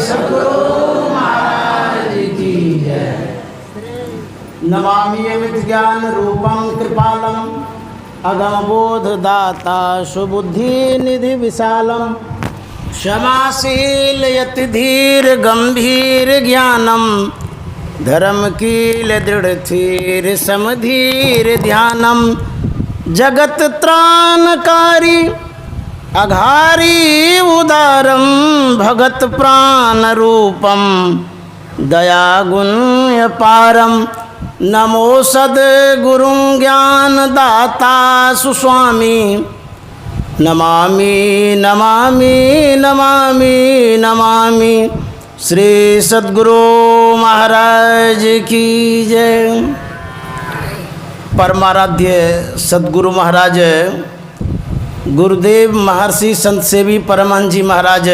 सद्गुरु महाराज की जय। नमामि अमित ज्ञान रूपं कृपालम अगम बोध दाता सुबुद्धि निधि विशालम क्षमाशील यति धीर गंभीर ज्ञानम धर्म कील दृढ़ थीर समधीर ध्यानम जगत त्राणकारी अघारी उदारम भगत प्राण रूपम दया गुण पारम नमो सद्गुरु ज्ञान दाता सुस्वामी नमामि नमामि नमामि नमामि श्री सद्गुरु महाराज की जय। परमाराध्य सद्गुरु महाराज गुरुदेव महर्षि संत सेवी परमहंस जी महाराज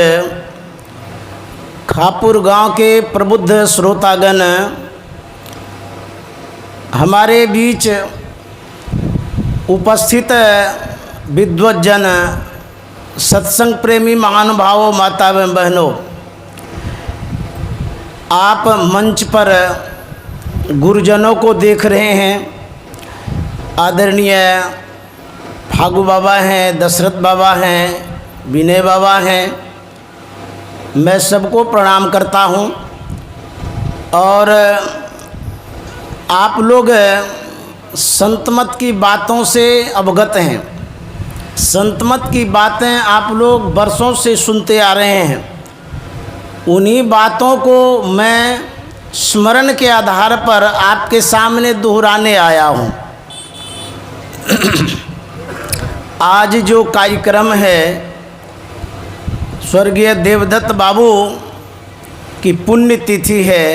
खापुर गांव के प्रबुद्ध श्रोतागण हमारे बीच उपस्थित विद्वज्जन सत्संग प्रेमी महानुभावों माता एवं बहनों, आप मंच पर गुरुजनों को देख रहे हैं। आदरणीय फागू बाबा हैं, दशरथ बाबा हैं, विनय बाबा हैं। मैं सबको प्रणाम करता हूं और आप लोग संतमत की बातों से अवगत हैं। संतमत की बातें आप लोग बरसों से सुनते आ रहे हैं। उन्हीं बातों को मैं स्मरण के आधार पर आपके सामने दोहराने आया हूँ। आज जो कार्यक्रम है स्वर्गीय देवदत्त बाबू की पुण्यतिथि है,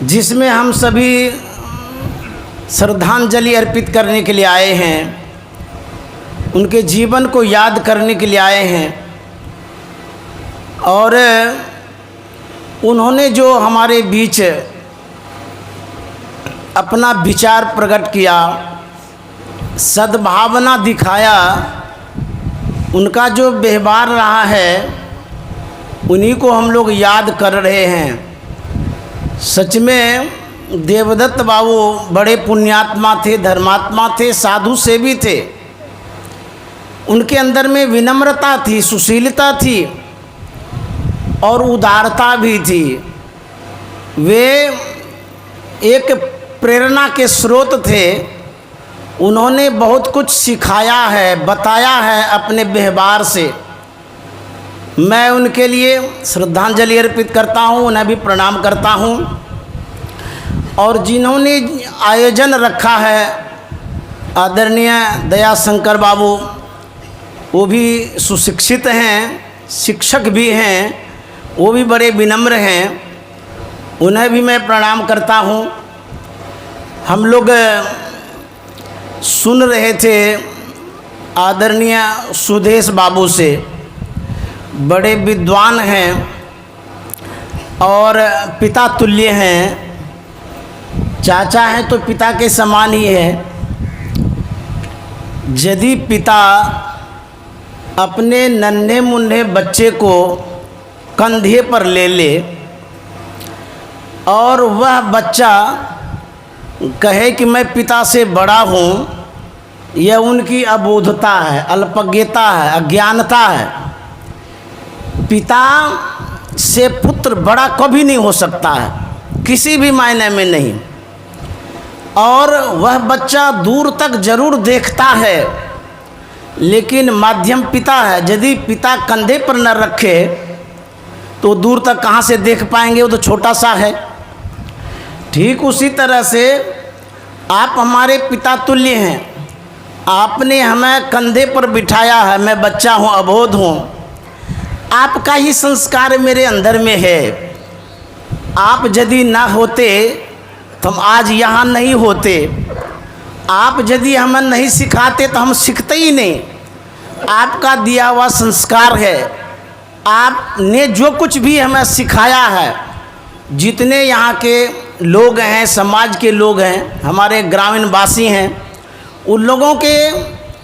जिसमें हम सभी श्रद्धांजलि अर्पित करने के लिए आए हैं, उनके जीवन को याद करने के लिए आए हैं। और उन्होंने जो हमारे बीच अपना विचार प्रकट किया, सद्भावना दिखाया, उनका जो व्यवहार रहा है उन्हीं को हम लोग याद कर रहे हैं। सच में देवदत्त बाबू बड़े पुण्यात्मा थे, धर्मात्मा थे, साधु सेवी थे। उनके अंदर में विनम्रता थी, सुशीलता थी और उदारता भी थी। वे एक प्रेरणा के स्रोत थे। उन्होंने बहुत कुछ सिखाया है, बताया है अपने व्यवहार से। मैं उनके लिए श्रद्धांजलि अर्पित करता हूँ, उन्हें भी प्रणाम करता हूँ। और जिन्होंने आयोजन रखा है आदरणीय दया शंकर बाबू, वो भी सुशिक्षित हैं, शिक्षक भी हैं, वो भी बड़े विनम्र हैं, उन्हें भी मैं प्रणाम करता हूँ। हम लोग सुन रहे थे आदरणीय सुदेश बाबू से, बड़े विद्वान हैं और पिता तुल्य हैं। चाचा हैं तो पिता के समान ही है। यदि पिता अपने नन्हे मुन्ने बच्चे को कंधे पर ले ले और वह बच्चा कहे कि मैं पिता से बड़ा हूँ, यह उनकी अबोधता है, अल्पज्ञता है, अज्ञानता है। पिता से पुत्र बड़ा कभी नहीं हो सकता है, किसी भी मायने में नहीं। और वह बच्चा दूर तक जरूर देखता है, लेकिन माध्यम पिता है। यदि पिता कंधे पर न रखे तो दूर तक कहाँ से देख पाएंगे, वो तो छोटा सा है। ठीक उसी तरह से आप हमारे पिता तुल्य हैं। आपने हमें कंधे पर बिठाया है, मैं बच्चा हूँ, अबोध हूँ। आपका ही संस्कार मेरे अंदर में है। आप यदि ना होते तो हम आज यहाँ नहीं होते। आप यदि हमें नहीं सिखाते तो हम सीखते ही नहीं। आपका दिया हुआ संस्कार है। आपने जो कुछ भी हमें सिखाया है, जितने यहाँ के लोग हैं, समाज के लोग हैं, हमारे ग्रामीण वासी हैं, उन लोगों के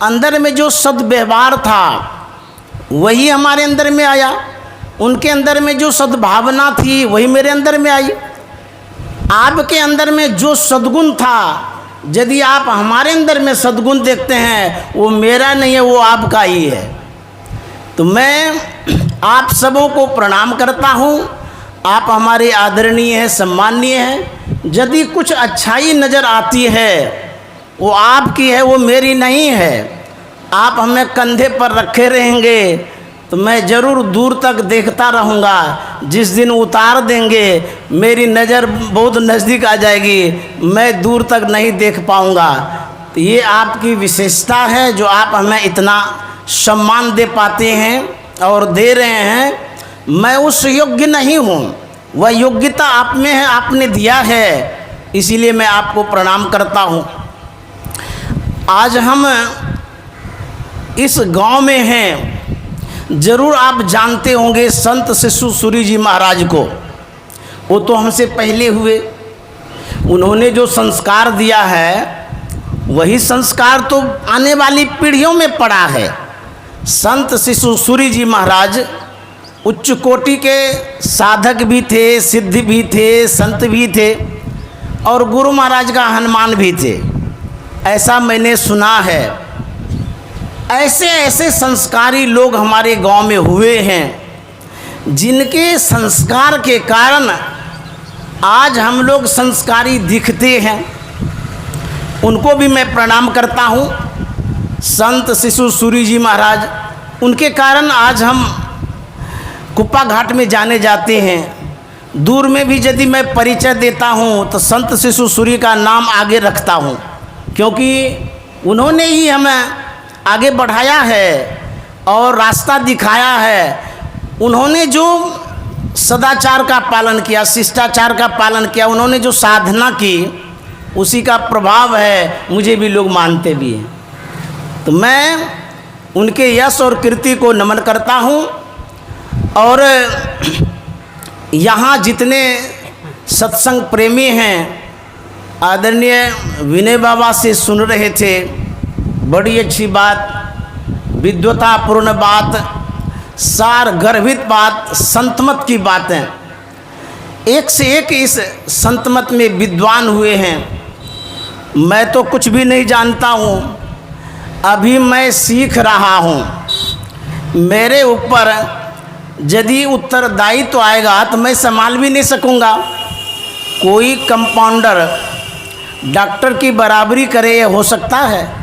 अंदर में जो सद्व्यवहार था वही हमारे अंदर में आया। उनके अंदर में जो सद्भावना थी वही मेरे अंदर में आई। आपके अंदर में जो सद्गुण था, यदि आप हमारे अंदर में सद्गुण देखते हैं, वो मेरा नहीं है, वो आपका ही है। तो मैं आप सबों को प्रणाम करता हूँ। आप हमारे आदरणीय हैं, सम्माननीय हैं। यदि कुछ अच्छाई नज़र आती है वो आपकी है, वो मेरी नहीं है। आप हमें कंधे पर रखे रहेंगे तो मैं ज़रूर दूर तक देखता रहूँगा। जिस दिन उतार देंगे मेरी नज़र बहुत नज़दीक आ जाएगी, मैं दूर तक नहीं देख पाऊँगा। तो ये आपकी विशेषता है जो आप हमें इतना सम्मान दे पाते हैं और दे रहे हैं। मैं उस योग्य नहीं हूँ, वह योग्यता आप में है, आपने दिया है, इसीलिए मैं आपको प्रणाम करता हूँ। आज हम इस गांव में हैं, ज़रूर आप जानते होंगे संत शिशु सूरी जी महाराज को। वो तो हमसे पहले हुए, उन्होंने जो संस्कार दिया है वही संस्कार तो आने वाली पीढ़ियों में पड़ा है। संत शिशु सूरी जी महाराज उच्च कोटि के साधक भी थे, सिद्ध भी थे, संत भी थे और गुरु महाराज का हनुमान भी थे, ऐसा मैंने सुना है। ऐसे ऐसे संस्कारी लोग हमारे गांव में हुए हैं जिनके संस्कार के कारण आज हम लोग संस्कारी दिखते हैं। उनको भी मैं प्रणाम करता हूँ। संत शिशु सूरी जी महाराज, उनके कारण आज हम कुप्पा घाट में जाने जाते हैं। दूर में भी यदि मैं परिचय देता हूँ तो संत शिशु सूरी का नाम आगे रखता हूँ, क्योंकि उन्होंने ही हमें आगे बढ़ाया है और रास्ता दिखाया है। उन्होंने जो सदाचार का पालन किया, शिष्टाचार का पालन किया, उन्होंने जो साधना की, उसी का प्रभाव है, मुझे भी लोग मानते भी हैं। तो मैं उनके यश और कीर्ति को नमन करता हूँ। और यहाँ जितने सत्संग प्रेमी हैं, आदरणीय विनय बाबा से सुन रहे थे, बड़ी अच्छी बात, विद्वतापूर्ण बात, सार गर्भित बात, संतमत की बातें, एक से एक इस संतमत में विद्वान हुए हैं। मैं तो कुछ भी नहीं जानता हूँ, अभी मैं सीख रहा हूँ। मेरे ऊपर यदि उत्तरदायित्व तो आएगा तो मैं संभाल भी नहीं सकूँगा। कोई कंपाउंडर डॉक्टर की बराबरी करे, ये हो सकता है?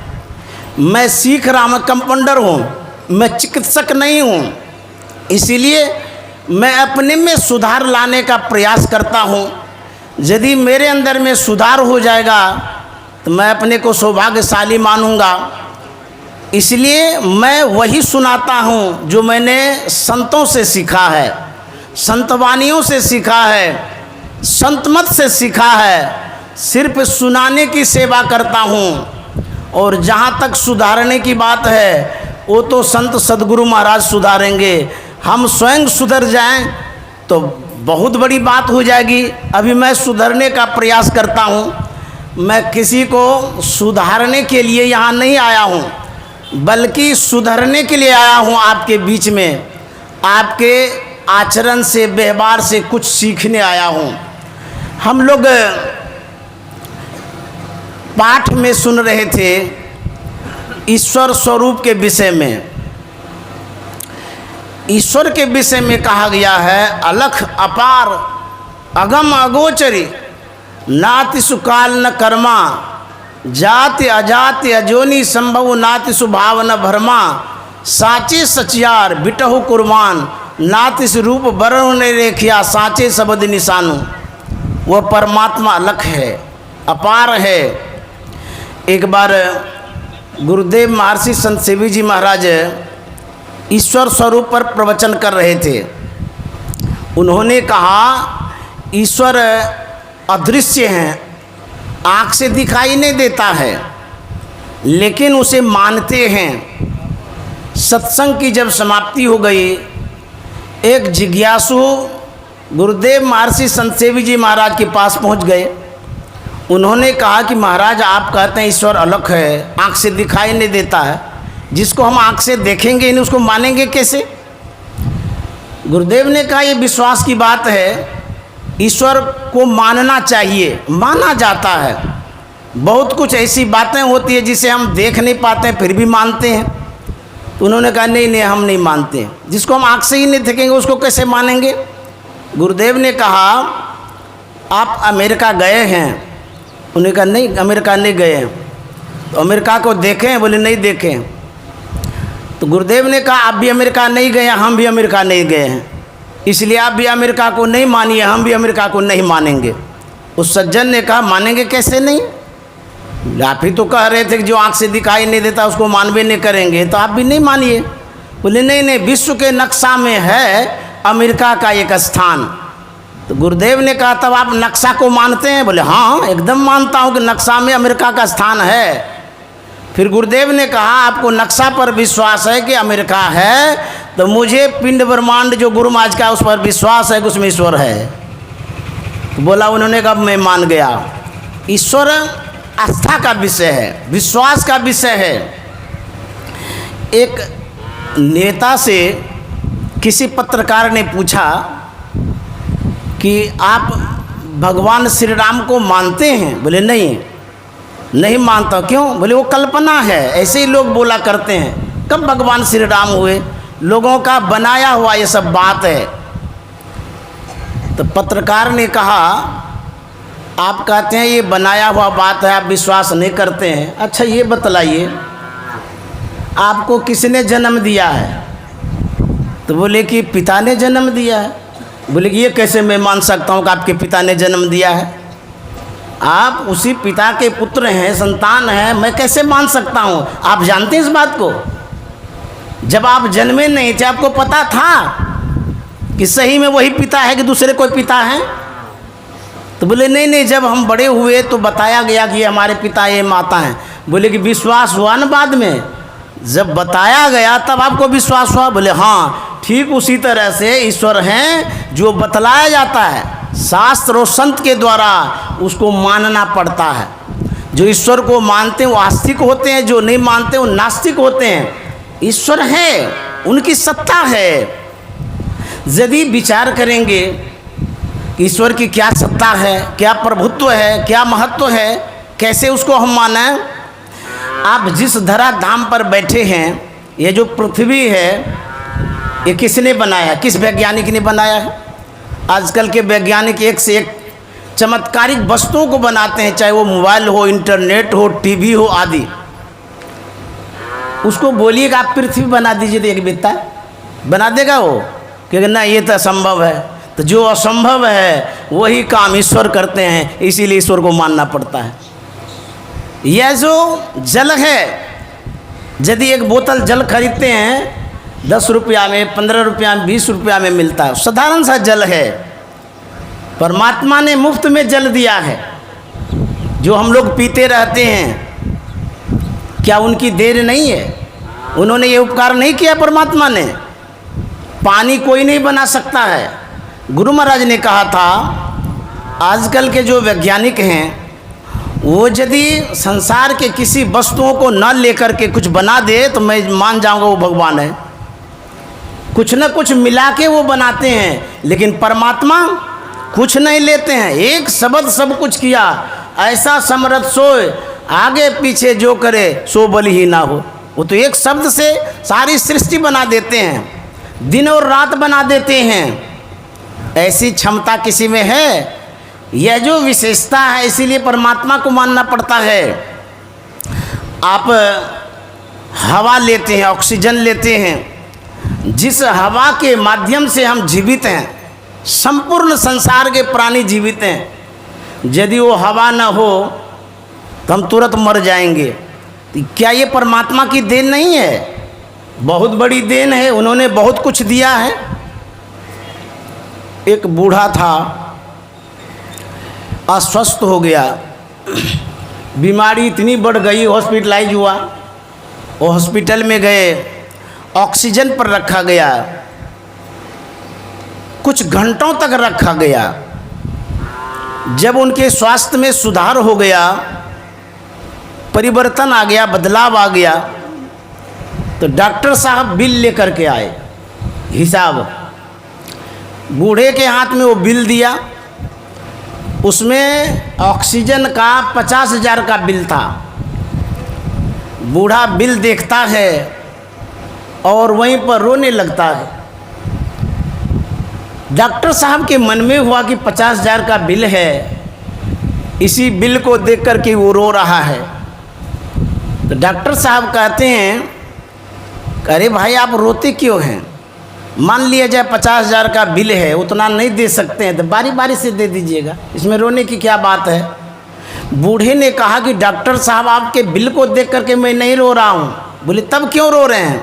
मैं सीख रहा, मैं कंपाउंडर हूँ, मैं चिकित्सक नहीं हूँ। इसीलिए मैं अपने में सुधार लाने का प्रयास करता हूँ। यदि मेरे अंदर में सुधार हो जाएगा तो मैं अपने को सौभाग्यशाली मानूंगा। इसलिए मैं वही सुनाता हूँ जो मैंने संतों से सीखा है, संतवानियों से सीखा है, संतमत से सीखा है। सिर्फ सुनाने की सेवा करता हूँ। और जहाँ तक सुधारने की बात है, वो तो संत सदगुरु महाराज सुधारेंगे। हम स्वयं सुधर जाएं तो बहुत बड़ी बात हो जाएगी। अभी मैं सुधरने का प्रयास करता हूँ। मैं किसी को सुधारने के लिए यहाँ नहीं आया हूँ, बल्कि सुधरने के लिए आया हूँ। आपके बीच में, आपके आचरण से, व्यवहार से कुछ सीखने आया हूँ। हम लोग पाठ में सुन रहे थे ईश्वर स्वरूप के विषय में। ईश्वर के विषय में कहा गया है, अलख अपार अगम अगोचरी, नाति सुकाल न कर्मा, जाति अजाति अजोनी संभव नाति सुभाव न भरमा, साचे सचियार बिटहु कुर्बान, नाति रूप वरण ने रेखिया, साचे शब्द निशानु। वह परमात्मा अलख है, अपार है। एक बार गुरुदेव महर्षि संत सेवी जी महाराज ईश्वर स्वरूप पर प्रवचन कर रहे थे। उन्होंने कहा, ईश्वर अदृश्य हैं, आँख से दिखाई नहीं देता है, लेकिन उसे मानते हैं। सत्संग की जब समाप्ति हो गई, एक जिज्ञासु गुरुदेव महर्षि संत सेवी जी महाराज के पास पहुंच गए। उन्होंने कहा कि महाराज, आप कहते हैं ईश्वर अलख है, आँख से दिखाई नहीं देता है, जिसको हम आँख से देखेंगे नहीं उसको मानेंगे कैसे? गुरुदेव ने कहा ये विश्वास की बात है, ईश्वर को मानना चाहिए, माना जाता है। बहुत कुछ ऐसी बातें होती है जिसे हम देख नहीं पाते हैं फिर भी मानते हैं। तो उन्होंने कहा नहीं नहीं हम नहीं मानते, जिसको हम आँख से ही नहीं देखेंगे उसको कैसे मानेंगे। गुरुदेव ने कहा आप अमेरिका गए हैं? उन्होंने कहा नहीं अमेरिका नहीं गए हैं। तो अमेरिका को देखें? बोले नहीं देखें। तो गुरुदेव ने कहा आप भी अमेरिका नहीं गए, हम भी अमेरिका नहीं गए हैं, इसलिए आप भी अमेरिका को नहीं मानिए, हम भी अमेरिका को नहीं मानेंगे। उस सज्जन ने कहा मानेंगे कैसे नहीं, आप ही तो कह रहे थे कि जो आँख से दिखाई नहीं देता उसको मानवे नहीं करेंगे, तो आप भी नहीं मानिए। बोले नहीं नहीं विश्व के नक्शा में है अमेरिका का एक स्थान। तो गुरुदेव ने कहा तब आप नक्शा को मानते हैं? बोले हाँ एकदम मानता हूँ कि नक्शा में अमेरिका का स्थान है। फिर गुरुदेव ने कहा आपको नक्शा पर विश्वास है कि अमेरिका है, तो मुझे पिंड ब्रह्मांड जो गुरु महाराज का उस पर विश्वास है कि उसमें ईश्वर है। तो बोला उन्होंने कहा मैं मान गया। ईश्वर आस्था का विषय है, विश्वास का विषय है। एक नेता से किसी पत्रकार ने पूछा कि आप भगवान श्री राम को मानते हैं? बोले नहीं नहीं मानता। क्यों? बोले वो कल्पना है, ऐसे ही लोग बोला करते हैं। कब भगवान श्री राम हुए? लोगों का बनाया हुआ ये सब बात है। तो पत्रकार ने कहा आप कहते हैं ये बनाया हुआ बात है, आप विश्वास नहीं करते हैं, अच्छा ये बतलाइए आपको किसने जन्म दिया है? तो बोले कि पिता ने जन्म दिया है। बोले कि ये कैसे मैं मान सकता हूँ कि आपके पिता ने जन्म दिया है? आप उसी पिता के पुत्र हैं, संतान हैं, मैं कैसे मान सकता हूँ? आप जानते हैं इस बात को? जब आप जन्मे नहीं थे आपको पता था कि सही में वही पिता है कि दूसरे कोई पिता है? तो बोले नहीं नहीं जब हम बड़े हुए तो बताया गया कि ये हमारे पिता ये माता हैं। बोले कि विश्वास हुआ ना बाद में? जब बताया गया तब आपको विश्वास हुआ? बोले हाँ। ठीक उसी तरह से ईश्वर हैं, जो बतलाया जाता है शास्त्र और संत के द्वारा उसको मानना पड़ता है। जो ईश्वर को मानते हैं वो आस्तिक होते हैं, जो नहीं मानते वो नास्तिक होते हैं। ईश्वर है, उनकी सत्ता है। यदि विचार करेंगे कि ईश्वर की क्या सत्ता है, क्या प्रभुत्व है, क्या महत्व है, कैसे उसको हम माने। आप जिस धरा धाम पर बैठे हैं, ये जो पृथ्वी है ये किसने बनाया? किस वैज्ञानिक ने बनाया है? आजकल के वैज्ञानिक एक से एक चमत्कारिक वस्तुओं को बनाते हैं, चाहे वो मोबाइल हो, इंटरनेट हो, टीवी हो आदि। उसको बोलिएगा आप पृथ्वी बना दीजिए तो एक बित्ता बना देगा वो? क्योंकि ना ये तो असंभव है। तो जो असंभव है वही काम ईश्वर करते हैं, इसीलिए ईश्वर को मानना पड़ता है। यह जो जल है, यदि एक बोतल जल खरीदते हैं 10 रुपया में, 15 रुपया में, 20 रुपया में मिलता है, साधारण सा जल है। परमात्मा ने मुफ्त में जल दिया है जो हम लोग पीते रहते हैं। क्या उनकी देर नहीं है? उन्होंने ये उपकार नहीं किया परमात्मा ने? पानी कोई नहीं बना सकता है। गुरु महाराज ने कहा था आजकल के जो वैज्ञानिक हैं वो यदि संसार के किसी वस्तुओं को न लेकर के कुछ बना दे तो मैं मान जाऊंगा वो भगवान है। कुछ न कुछ मिला के वो बनाते हैं, लेकिन परमात्मा कुछ नहीं लेते हैं। एक शब्द सब कुछ किया, ऐसा समर्थ सोए, आगे पीछे जो करे सो बलि ही ना हो। वो तो एक शब्द से सारी सृष्टि बना देते हैं, दिन और रात बना देते हैं। ऐसी क्षमता किसी में है? यह जो विशेषता है, इसीलिए परमात्मा को मानना पड़ता है। आप हवा लेते हैं, ऑक्सीजन लेते हैं, जिस हवा के माध्यम से हम जीवित हैं, संपूर्ण संसार के प्राणी जीवित हैं। यदि वो हवा न हो तो हम तुरंत मर जाएंगे। तो क्या ये परमात्मा की देन नहीं है? बहुत बड़ी देन है, उन्होंने बहुत कुछ दिया है। एक बूढ़ा था, अस्वस्थ हो गया, बीमारी इतनी बढ़ गई, हॉस्पिटलाइज हुआ। वो हॉस्पिटल में गए, ऑक्सीजन पर रखा गया, कुछ घंटों तक रखा गया। जब उनके स्वास्थ्य में सुधार हो गया, परिवर्तन आ गया, बदलाव आ गया, तो डॉक्टर साहब बिल लेकर के आए, हिसाब बूढ़े के हाथ में वो बिल दिया, उसमें ऑक्सीजन का 50,000 का बिल था। बूढ़ा बिल देखता है और वहीं पर रोने लगता है। डॉक्टर साहब के मन में हुआ कि 50,000 का बिल है, इसी बिल को देख कर के वो रो रहा है। तो डॉक्टर साहब कहते हैं, अरे भाई आप रोते क्यों हैं? मान लिया जाए 50,000 का बिल है, उतना नहीं दे सकते हैं तो बारी बारी से दे दीजिएगा, इसमें रोने की क्या बात है। बूढ़े ने कहा कि डॉक्टर साहब आपके बिल को देख करके मैं नहीं रो रहा हूँ। बोले तब क्यों रो रहे हैं?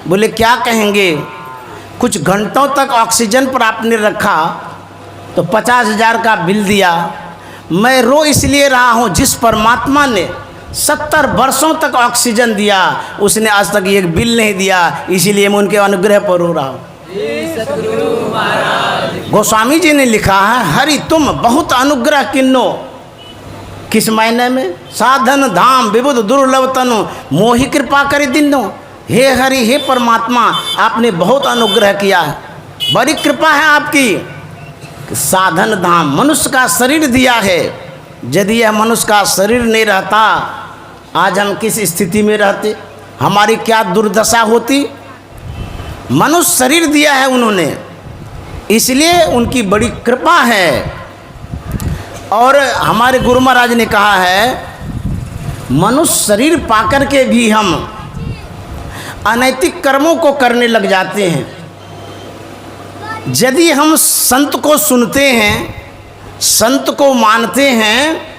बोले क्या कहेंगे, कुछ घंटों तक ऑक्सीजन पर आपने रखा तो 50,000 का बिल दिया। मैं रो इसलिए रहा हूँ जिस परमात्मा ने 70 वर्षों तक ऑक्सीजन दिया, उसने आज तक एक बिल नहीं दिया, इसीलिए मैं उनके अनुग्रह पर रो रहा हूँ। गोस्वामी जी ने लिखा है, हरि तुम बहुत अनुग्रह किन्नो। किस मायने में? साधन धाम विबुध दुर्लभ तनु मोहि कृपा करे दिनो। हे हरि, हे परमात्मा, आपने बहुत अनुग्रह किया है, बड़ी कृपा है आपकी। साधन धाम मनुष्य का शरीर दिया है, यदि यह मनुष्य का शरीर नहीं रहता आज हम किस स्थिति में रहते, हमारी क्या दुर्दशा होती। मनुष्य शरीर दिया है उन्होंने, इसलिए उनकी बड़ी कृपा है। और हमारे गुरु महाराज ने कहा है, मनुष्य शरीर पाकर के भी हम अनैतिक कर्मों को करने लग जाते हैं। यदि हम संत को सुनते हैं, संत को मानते हैं,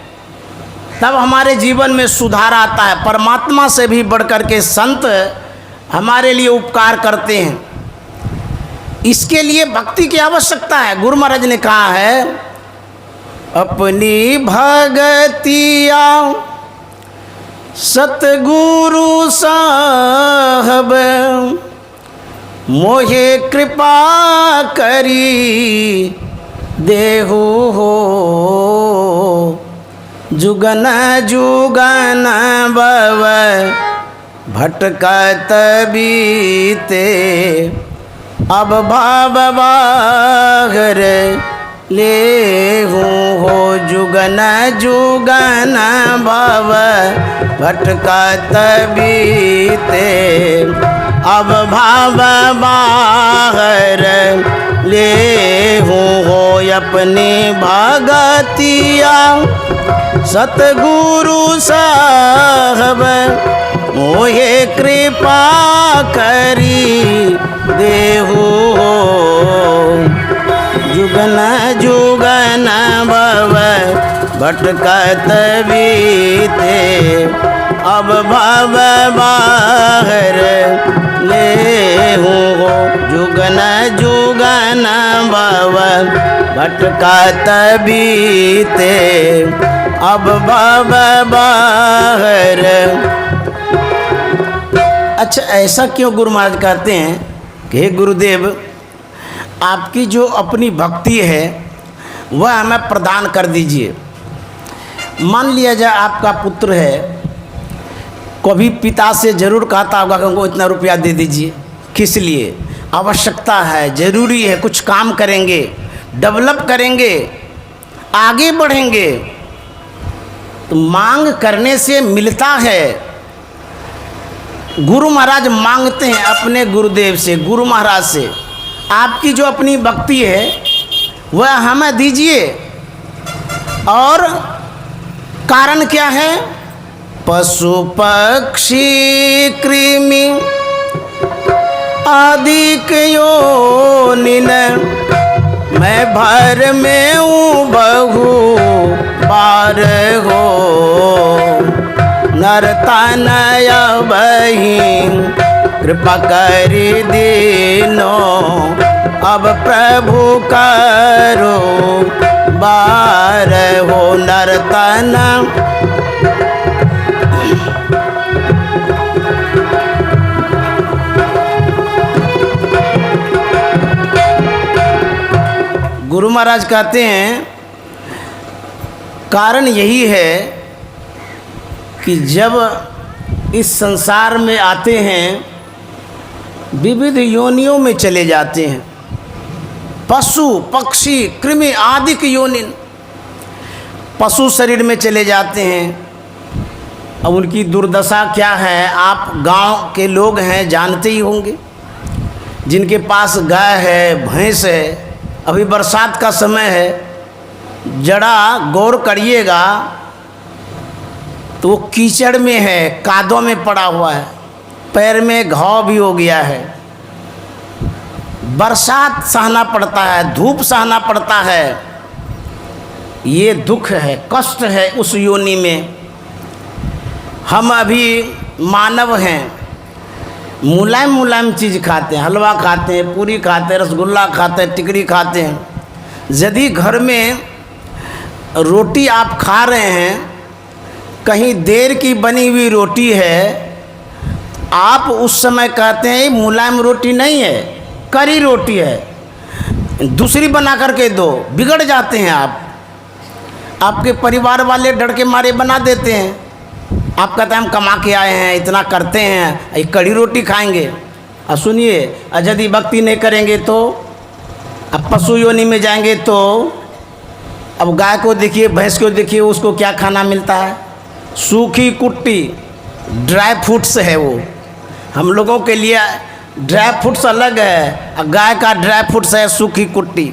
तब हमारे जीवन में सुधार आता है। परमात्मा से भी बढ़कर के संत हमारे लिए उपकार करते हैं। इसके लिए भक्ति की आवश्यकता है। गुरु महाराज ने कहा है, अपनी भगतिया सतगुरु साहब मोहे कृपा करी देहु हो। जुगन जुगन बव भटकत बीते, अब भाव बागर ले हो। जुगन जुगन भव भटकत बीते, अब भाव बाहर ले हो। अपनी भगतिया सतगुरु साहब मोहे कृपा करी देहु हो। जुगन जुगन भव भटकत बीते, अब भव बाहर ले हो। जुगन जुगन भव भटकत बीते, अब भव बाहर। अच्छा, ऐसा क्यों गुरु महाराज कहते हैं कि हे गुरुदेव, आपकी जो अपनी भक्ति है वह हमें प्रदान कर दीजिए। मान लिया जाए आपका पुत्र है, कभी पिता से जरूर कहता होगा कि हमको इतना रुपया दे दीजिए। किस लिए? आवश्यकता है, ज़रूरी है, कुछ काम करेंगे, डेवलप करेंगे, आगे बढ़ेंगे। तो मांग करने से मिलता है। गुरु महाराज मांगते हैं अपने गुरुदेव से, गुरु महाराज से, आपकी जो अपनी भक्ति है वह हमें दीजिए। और कारण क्या है? पशु पक्षी कृमि आदिक योनिन, मैं भर में हूँ बहु बार हो। नरतनय बही कृपा करी दीनो, अब प्रभु करो बार हो। नरतन गुरु महाराज कहते हैं, कारण यही है कि जब इस संसार में आते हैं विविध योनियों में चले जाते हैं, पशु पक्षी कृमि आदि की योनिन, पशु शरीर में चले जाते हैं। अब उनकी दुर्दशा क्या है, आप गांव के लोग हैं, जानते ही होंगे। जिनके पास गाय है, भैंस है, अभी बरसात का समय है, जरा गौर करिएगा तो वो कीचड़ में है, कादों में पड़ा हुआ है, पैर में घाव भी हो गया है। बरसात सहना पड़ता है, धूप सहना पड़ता है। ये दुख है, कष्ट है उस योनि में। हम अभी मानव हैं, मुलायम मुलायम चीज़ खाते हैं, हलवा खाते हैं, पूरी खाते हैं, रसगुल्ला खाते हैं, टिकड़ी खाते हैं। यदि घर में रोटी आप खा रहे हैं, कहीं देर की बनी हुई रोटी है, आप उस समय कहते हैं मुलायम रोटी नहीं है, करी रोटी है, दूसरी बना करके दो, बिगड़ जाते हैं आप। आपके परिवार वाले डर के मारे बना देते हैं। आप कहते हैं हम कमा के आए हैं, इतना करते हैं, एक कड़ी रोटी खाएंगे। और सुनिए, यदि भक्ति नहीं करेंगे तो अब पशु योनि में जाएंगे तो अब गाय को देखिए, भैंस को देखिए, उसको क्या खाना मिलता है? सूखी कुट्टी, ड्राई फ्रूट्स है वो। हम लोगों के लिए ड्राई फ्रूट्स अलग है, और गाय का ड्राई फ्रूट्स है सूखी कुट्टी,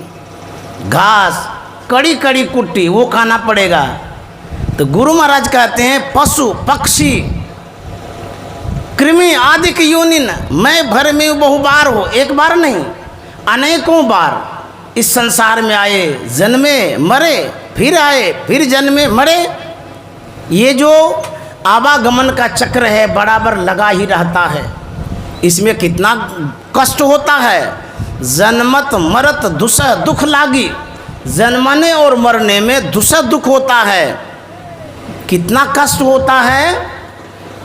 घास, कड़ी कड़ी कुट्टी, वो खाना पड़ेगा। तो गुरु महाराज कहते हैं पशु पक्षी कृमि आदि की योनिन, मैं भर में बहुबार हो, एक बार नहीं अनेकों बार इस संसार में आए, जन्मे मरे, फिर आए, फिर जन्मे मरे। ये जो आवागमन का चक्र है बराबर लगा ही रहता है। इसमें कितना कष्ट होता है। जन्मत मरत दुसह दुख लागी, जन्मने और मरने में दुसह दुख होता है। कितना कष्ट होता है।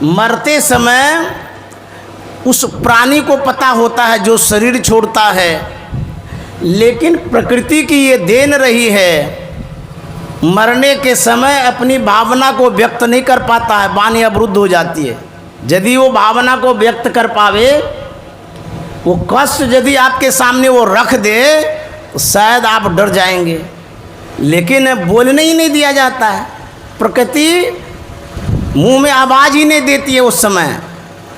मरते समय उस प्राणी को पता होता है जो शरीर छोड़ता है, लेकिन प्रकृति की ये देन रही है, मरने के समय अपनी भावना को व्यक्त नहीं कर पाता है, वाणी अवरुद्ध हो जाती है। यदि वो भावना को व्यक्त कर पावे, वो कष्ट यदि आपके सामने वो रख दे तो शायद आप डर जाएंगे, लेकिन बोलने ही नहीं दिया जाता है। प्रकृति मुंह में आवाज़ ही नहीं देती है उस समय,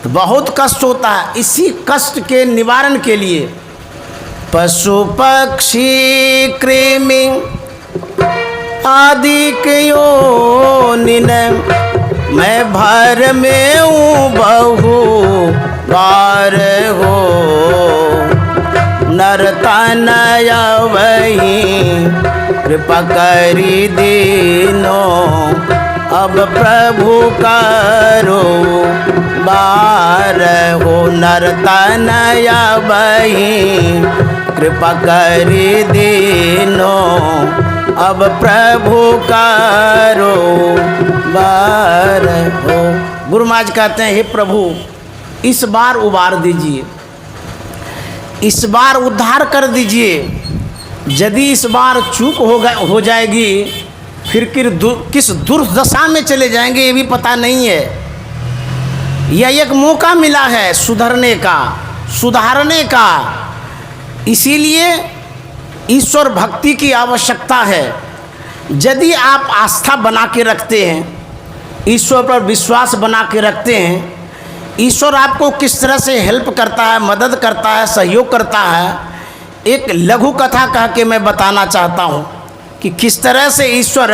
तो बहुत कष्ट होता है। इसी कष्ट के निवारण के लिए पशु पक्षी कृमि आदि के योनिन, मैं भर में हूँ बहु बार हो, नर तनय वही कृपा करी दीनो, अब प्रभु करो बार हो, नर तनय वही कृपा करी दीनो, अब प्रभु करो बार हो। गुरु महाराज कहते हैं हे प्रभु, इस बार उबार दीजिए, इस बार उद्धार कर दीजिए। यदि इस बार चूक हो जाएगी, फिर किस दुर्दशा में चले जाएंगे ये भी पता नहीं है। यह एक मौका मिला है सुधरने का, सुधारने का। इसीलिए ईश्वर भक्ति की आवश्यकता है। यदि आप आस्था बना के रखते हैं, ईश्वर पर विश्वास बना के रखते हैं, ईश्वर आपको किस तरह से हेल्प करता है, मदद करता है, सहयोग करता है, एक लघु कथा कह के मैं बताना चाहता हूँ कि किस तरह से ईश्वर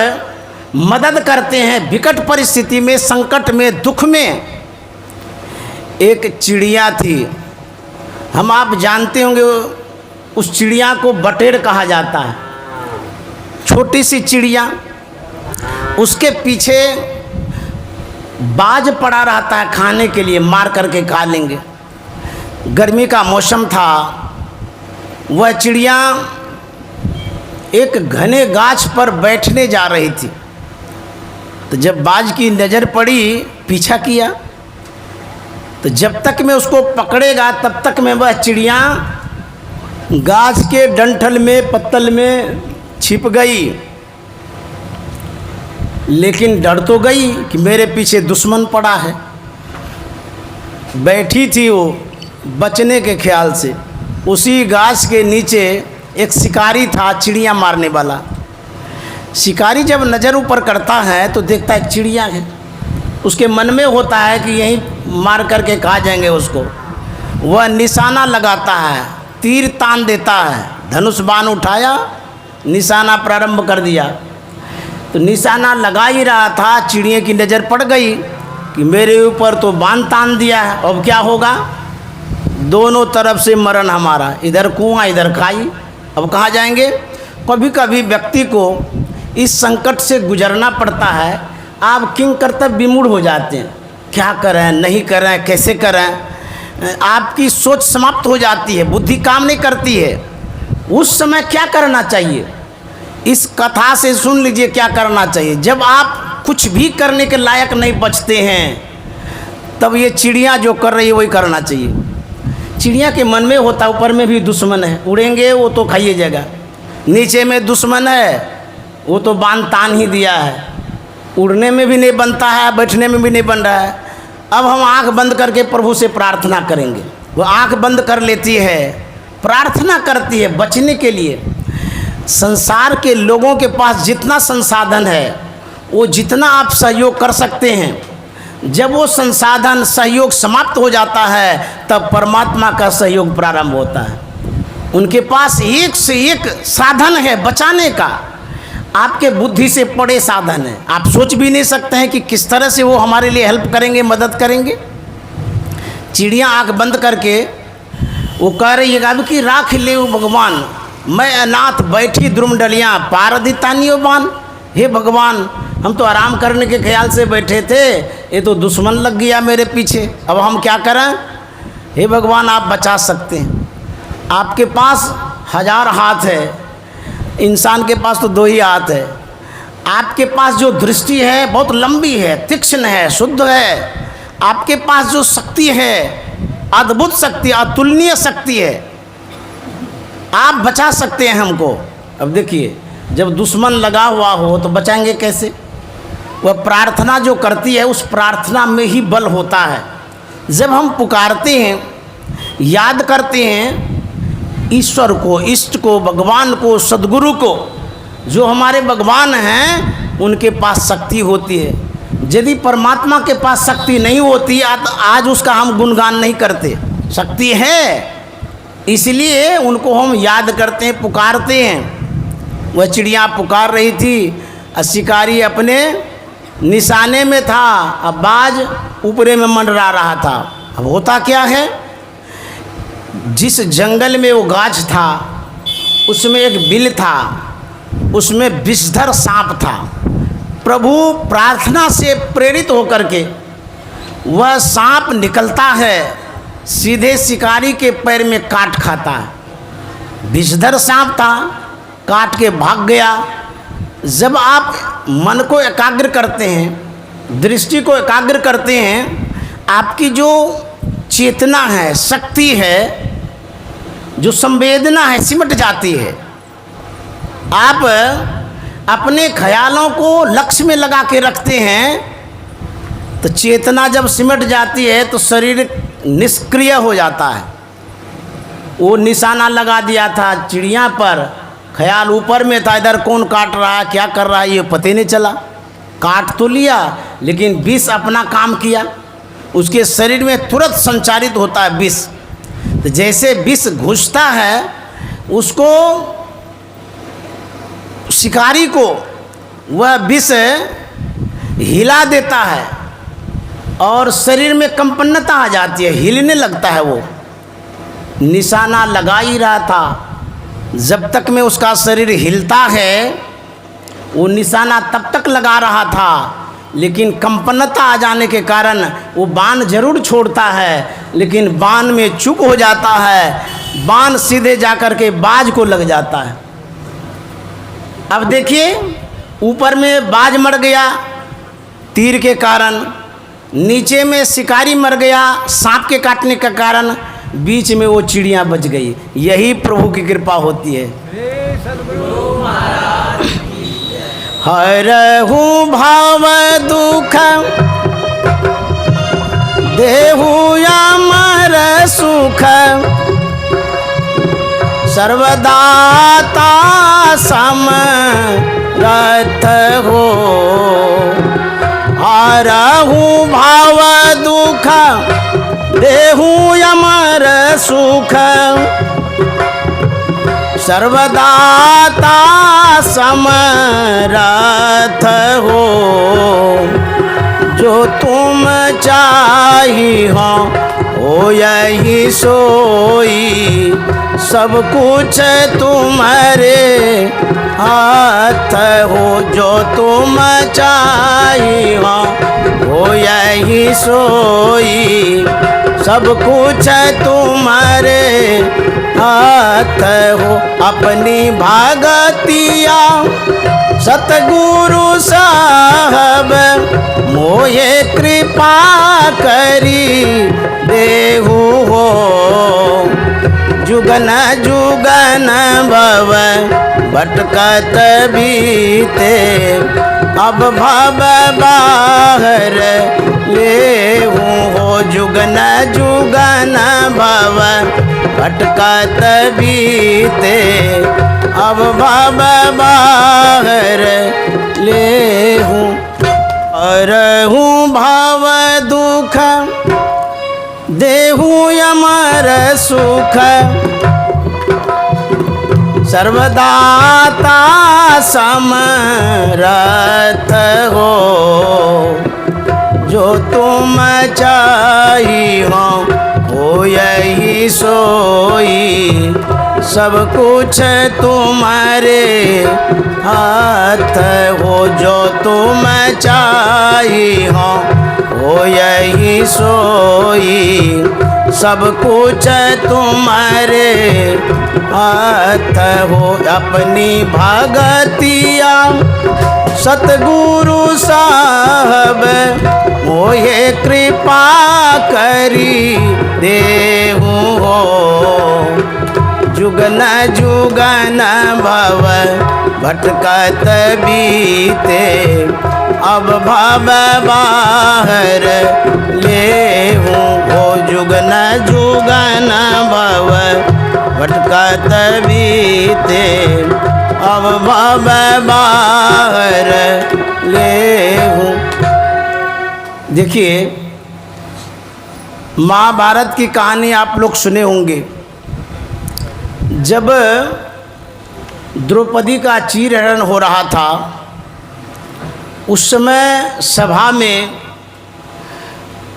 मदद करते हैं विकट परिस्थिति में, संकट में, दुख में। एक चिड़िया थी, हम आप जानते होंगे, उस चिड़िया को बटेर कहा जाता है। छोटी सी चिड़िया, उसके पीछे बाज पड़ा रहता है खाने के लिए, मार करके खा लेंगे। गर्मी का मौसम था, वह चिड़िया एक घने गाछ पर बैठने जा रही थी। तो जब बाज की नज़र पड़ी, पीछा किया, तो जब तक मैं उसको पकड़ेगा तब तक मैं वह चिड़िया गाछ के डंठल में, पत्तल में छिप गई। लेकिन डर तो गई कि मेरे पीछे दुश्मन पड़ा है। बैठी थी वो बचने के ख्याल से, उसी गाछ के नीचे एक शिकारी था चिड़िया मारने वाला। शिकारी जब नज़र ऊपर करता है तो देखता है चिड़िया है, उसके मन में होता है कि यहीं मार करके खा जाएंगे उसको। वह निशाना लगाता है, तीर तान देता है, धनुष बाण उठाया, निशाना प्रारंभ कर दिया। तो निशाना लगा ही रहा था, चिड़िया की नज़र पड़ गई कि मेरे ऊपर तो बाण तान दिया है, अब क्या होगा। दोनों तरफ से मरण हमारा, इधर कुआं इधर खाई, अब कहाँ जाएंगे। कभी कभी व्यक्ति को इस संकट से गुजरना पड़ता है, आप किंग कर्तव्य विमूढ़ हो जाते हैं, क्या करें नहीं करें कैसे करें, आपकी सोच समाप्त हो जाती है, बुद्धि काम नहीं करती है। उस समय क्या करना चाहिए, इस कथा से सुन लीजिए क्या करना चाहिए। जब आप कुछ भी करने के लायक नहीं बचते हैं, तब ये चिड़िया जो कर रही है वही करना चाहिए। चिड़िया के मन में होता ऊपर में भी दुश्मन है, उड़ेंगे वो तो खाइए जाएगा, नीचे में दुश्मन है वो तो बाण तान ही दिया है, उड़ने में भी नहीं बनता है, बैठने में भी नहीं बन रहा है। अब हम आंख बंद करके प्रभु से प्रार्थना करेंगे। वो आंख बंद कर लेती है, प्रार्थना करती है बचने के लिए। संसार के लोगों के पास जितना संसाधन है, वो जितना आप सहयोग कर सकते हैं, जब वो संसाधन सहयोग समाप्त हो जाता है तब परमात्मा का सहयोग प्रारंभ होता है। उनके पास एक से एक साधन है बचाने का, आपके बुद्धि से बड़े साधन है। आप सोच भी नहीं सकते हैं कि किस तरह से वो हमारे लिए हेल्प करेंगे, मदद करेंगे। चिड़िया आंख बंद करके वो कह रही है कि राख ले भगवान, मैं अनाथ बैठी द्रुम डलियाँ पार दितानियो बान। हे भगवान, हम तो आराम करने के ख्याल से बैठे थे, ये तो दुश्मन लग गया मेरे पीछे, अब हम क्या करें। हे भगवान, आप बचा सकते हैं, आपके पास 1000 हाथ है, इंसान के पास तो 2 ही हाथ है। आपके पास जो दृष्टि है बहुत लंबी है, तीक्ष्ण है, शुद्ध है। आपके पास जो शक्ति है, अद्भुत शक्ति, अतुलनीय शक्ति है, आप बचा सकते हैं हमको। अब देखिए, जब दुश्मन लगा हुआ हो तो बचाएंगे कैसे। वह प्रार्थना जो करती है, उस प्रार्थना में ही बल होता है। जब हम पुकारते हैं, याद करते हैं ईश्वर को, इष्ट को, भगवान को, सदगुरु को, जो हमारे भगवान हैं, उनके पास शक्ति होती है। यदि परमात्मा के पास शक्ति नहीं होती तो आज उसका हम गुणगान नहीं करते। शक्ति है, इसलिए उनको हम याद करते हैं, पुकारते हैं। वह चिड़िया पुकार रही थी, शिकारी अपने निशाने में था, अब बाज ऊपरे में मंडरा रहा था। अब होता क्या है, जिस जंगल में वो गाछ था उसमें एक बिल था, उसमें विषधर सांप था। प्रभु प्रार्थना से प्रेरित होकर के वह सांप निकलता है, सीधे शिकारी के पैर में काट खाता है। विषधर सांप था, काट के भाग गया। जब आप मन को एकाग्र करते हैं, दृष्टि को एकाग्र करते हैं, आपकी जो चेतना है, शक्ति है, जो संवेदना है, सिमट जाती है। आप अपने ख्यालों को लक्ष्य में लगा के रखते हैं, तो चेतना जब सिमट जाती है तो शरीर निष्क्रिय हो जाता है। वो निशाना लगा दिया था चिड़िया पर, ख्याल ऊपर में था, इधर कौन काट रहा है, क्या कर रहा है, ये पता ही नहीं चला। काट तो लिया, लेकिन विष अपना काम किया, उसके शरीर में तुरंत संचारित होता है विष। तो जैसे विष घुसता है, उसको, शिकारी को वह विष हिला देता है और शरीर में कंपन्नता आ जाती है, हिलने लगता है। वो निशाना लगा ही रहा था, जब तक में उसका शरीर हिलता है, वो निशाना तब तक लगा रहा था, लेकिन कंपन्नता आ जाने के कारण वो बाण जरूर छोड़ता है, लेकिन बाण में चूक हो जाता है, बाण सीधे जाकर के बाज को लग जाता है। अब देखिए, ऊपर में बाज मर गया तीर के कारण, नीचे में शिकारी मर गया सांप के काटने के कारण, बीच में वो चिड़िया बच गई। यही प्रभु की कृपा होती है। हरहु भाव दुख देहु अमर सुख, सर्वदाता समरथ हो, हारहूँ भाव दुख देहूँ अमर सुख, सर्वदाता समरथ हो, जो तुम चाही हो यही सोई, सब कुछ तुम्हारे हाथ हो, जो तुम चाही हो यही सोई, सब कुछ तुम्हारे हाथ हो। अपनी भगतिया सतगुरु साहब मोहे कृपा करी देहु हो, जुगन जुगन भव भटकत बीते, अब भव बाहर लेहूँ हो, जुगन जुगन भव भटकत बीते, अब भव बाहर लेहूँ, हरहूँ भव दुख देहूँ अमर सुख, सर्वदाता समरथ हो, जो तुम चाही हो यही सोई, सब कुछ तुम्हारे हाथ हो, जो तुम चाही हो यही सोई, सब कुछ तुम्हारे हाथ हो। अपनी भगतिया सतगुरु साहब मोहे कृपा करी देहूँ हो, जुगन जुगन भव भटकत बीते, अब भव बाहर लेहूँ हो, जुगन जुगन भव भटकत बीते, अब भव बाहर लेहूँ। देखिए, महाभारत की कहानी आप लोग सुने होंगे। जब द्रौपदी का चीरहरण हो रहा था, उस समय सभा में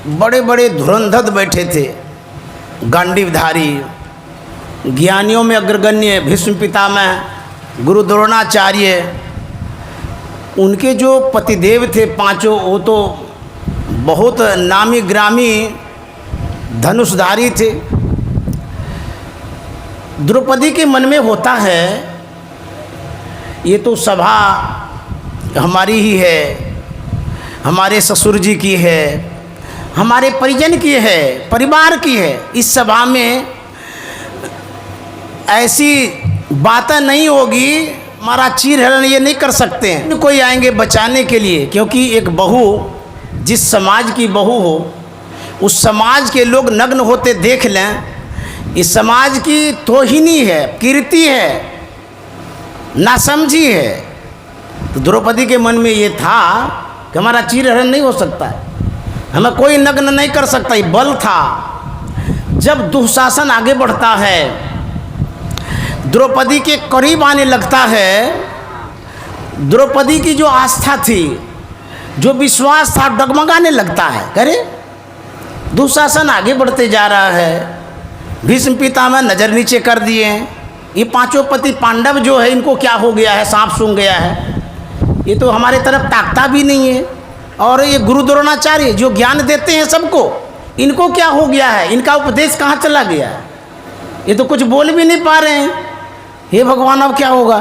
बड़े बड़े धुरंधर बैठे थे, गांडीवधारी, ज्ञानियों में अग्रगण्य भीष्म पितामह, गुरु द्रोणाचार्य, उनके जो पतिदेव थे पांचों, वो तो बहुत नामी ग्रामी धनुषधारी थे। द्रौपदी के मन में होता है, ये तो सभा हमारी ही है, हमारे ससुर जी की है, हमारे परिजन की है, परिवार की है, इस सभा में ऐसी बातें नहीं होगी, हमारा चीरहरण ये नहीं कर सकते हैं। कोई आएंगे बचाने के लिए, क्योंकि एक बहू जिस समाज की बहू हो, उस समाज के लोग नग्न होते देख लें, इस समाज की तोहिनी है, कीर्ति है, नासमझी है। तो द्रौपदी के मन में ये था कि हमारा चीरहरण नहीं हो सकता है, हमें कोई नग्न नहीं कर सकता, ये बल था। जब दुशासन आगे बढ़ता है, द्रौपदी के करीब आने लगता है, द्रौपदी की जो आस्था थी, जो विश्वास था, डगमगाने लगता है। करे दुशासन आगे बढ़ते जा रहा है, भीष्म पितामह नजर नीचे कर दिए, ये पांचों पति पांडव जो है, इनको क्या हो गया है, सांप सूंघ गया है, ये तो हमारे तरफ ताकता भी नहीं है। और ये गुरु द्रोणाचार्य जो ज्ञान देते हैं सबको, इनको क्या हो गया है, इनका उपदेश कहाँ चला गया है, ये तो कुछ बोल भी नहीं पा रहे हैं। हे भगवान, अब क्या होगा।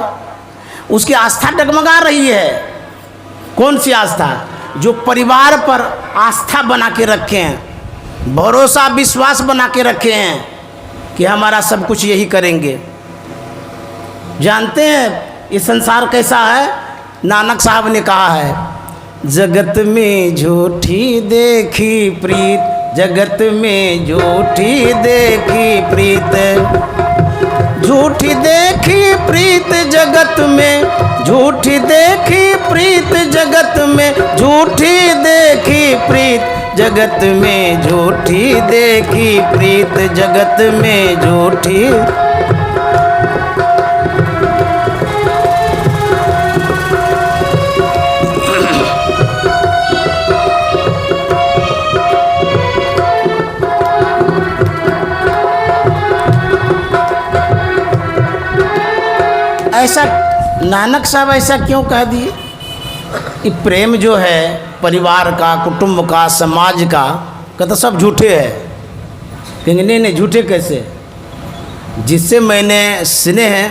उसकी आस्था डगमगा रही है। कौन सी आस्था? जो परिवार पर आस्था बना के रखे हैं, भरोसा विश्वास बना के रखे हैं कि हमारा सब कुछ यही करेंगे। जानते हैं ये संसार कैसा है? नानक साहब ने कहा है, जगत में झूठी देखी प्रीत, जगत में झूठी देखी प्रीत, झूठी देखी प्रीत जगत में, झूठी देखी प्रीत जगत में, झूठी देखी प्रीत जगत में, झूठी देखी प्रीत जगत में, झूठी। ऐसा नानक साहब ऐसा क्यों कह दिए कि प्रेम जो है परिवार का, कुटुंब का, समाज का, कहता सब झूठे है। कहेंगे नहीं नहीं, झूठे कैसे? जिससे मैंने स्नेह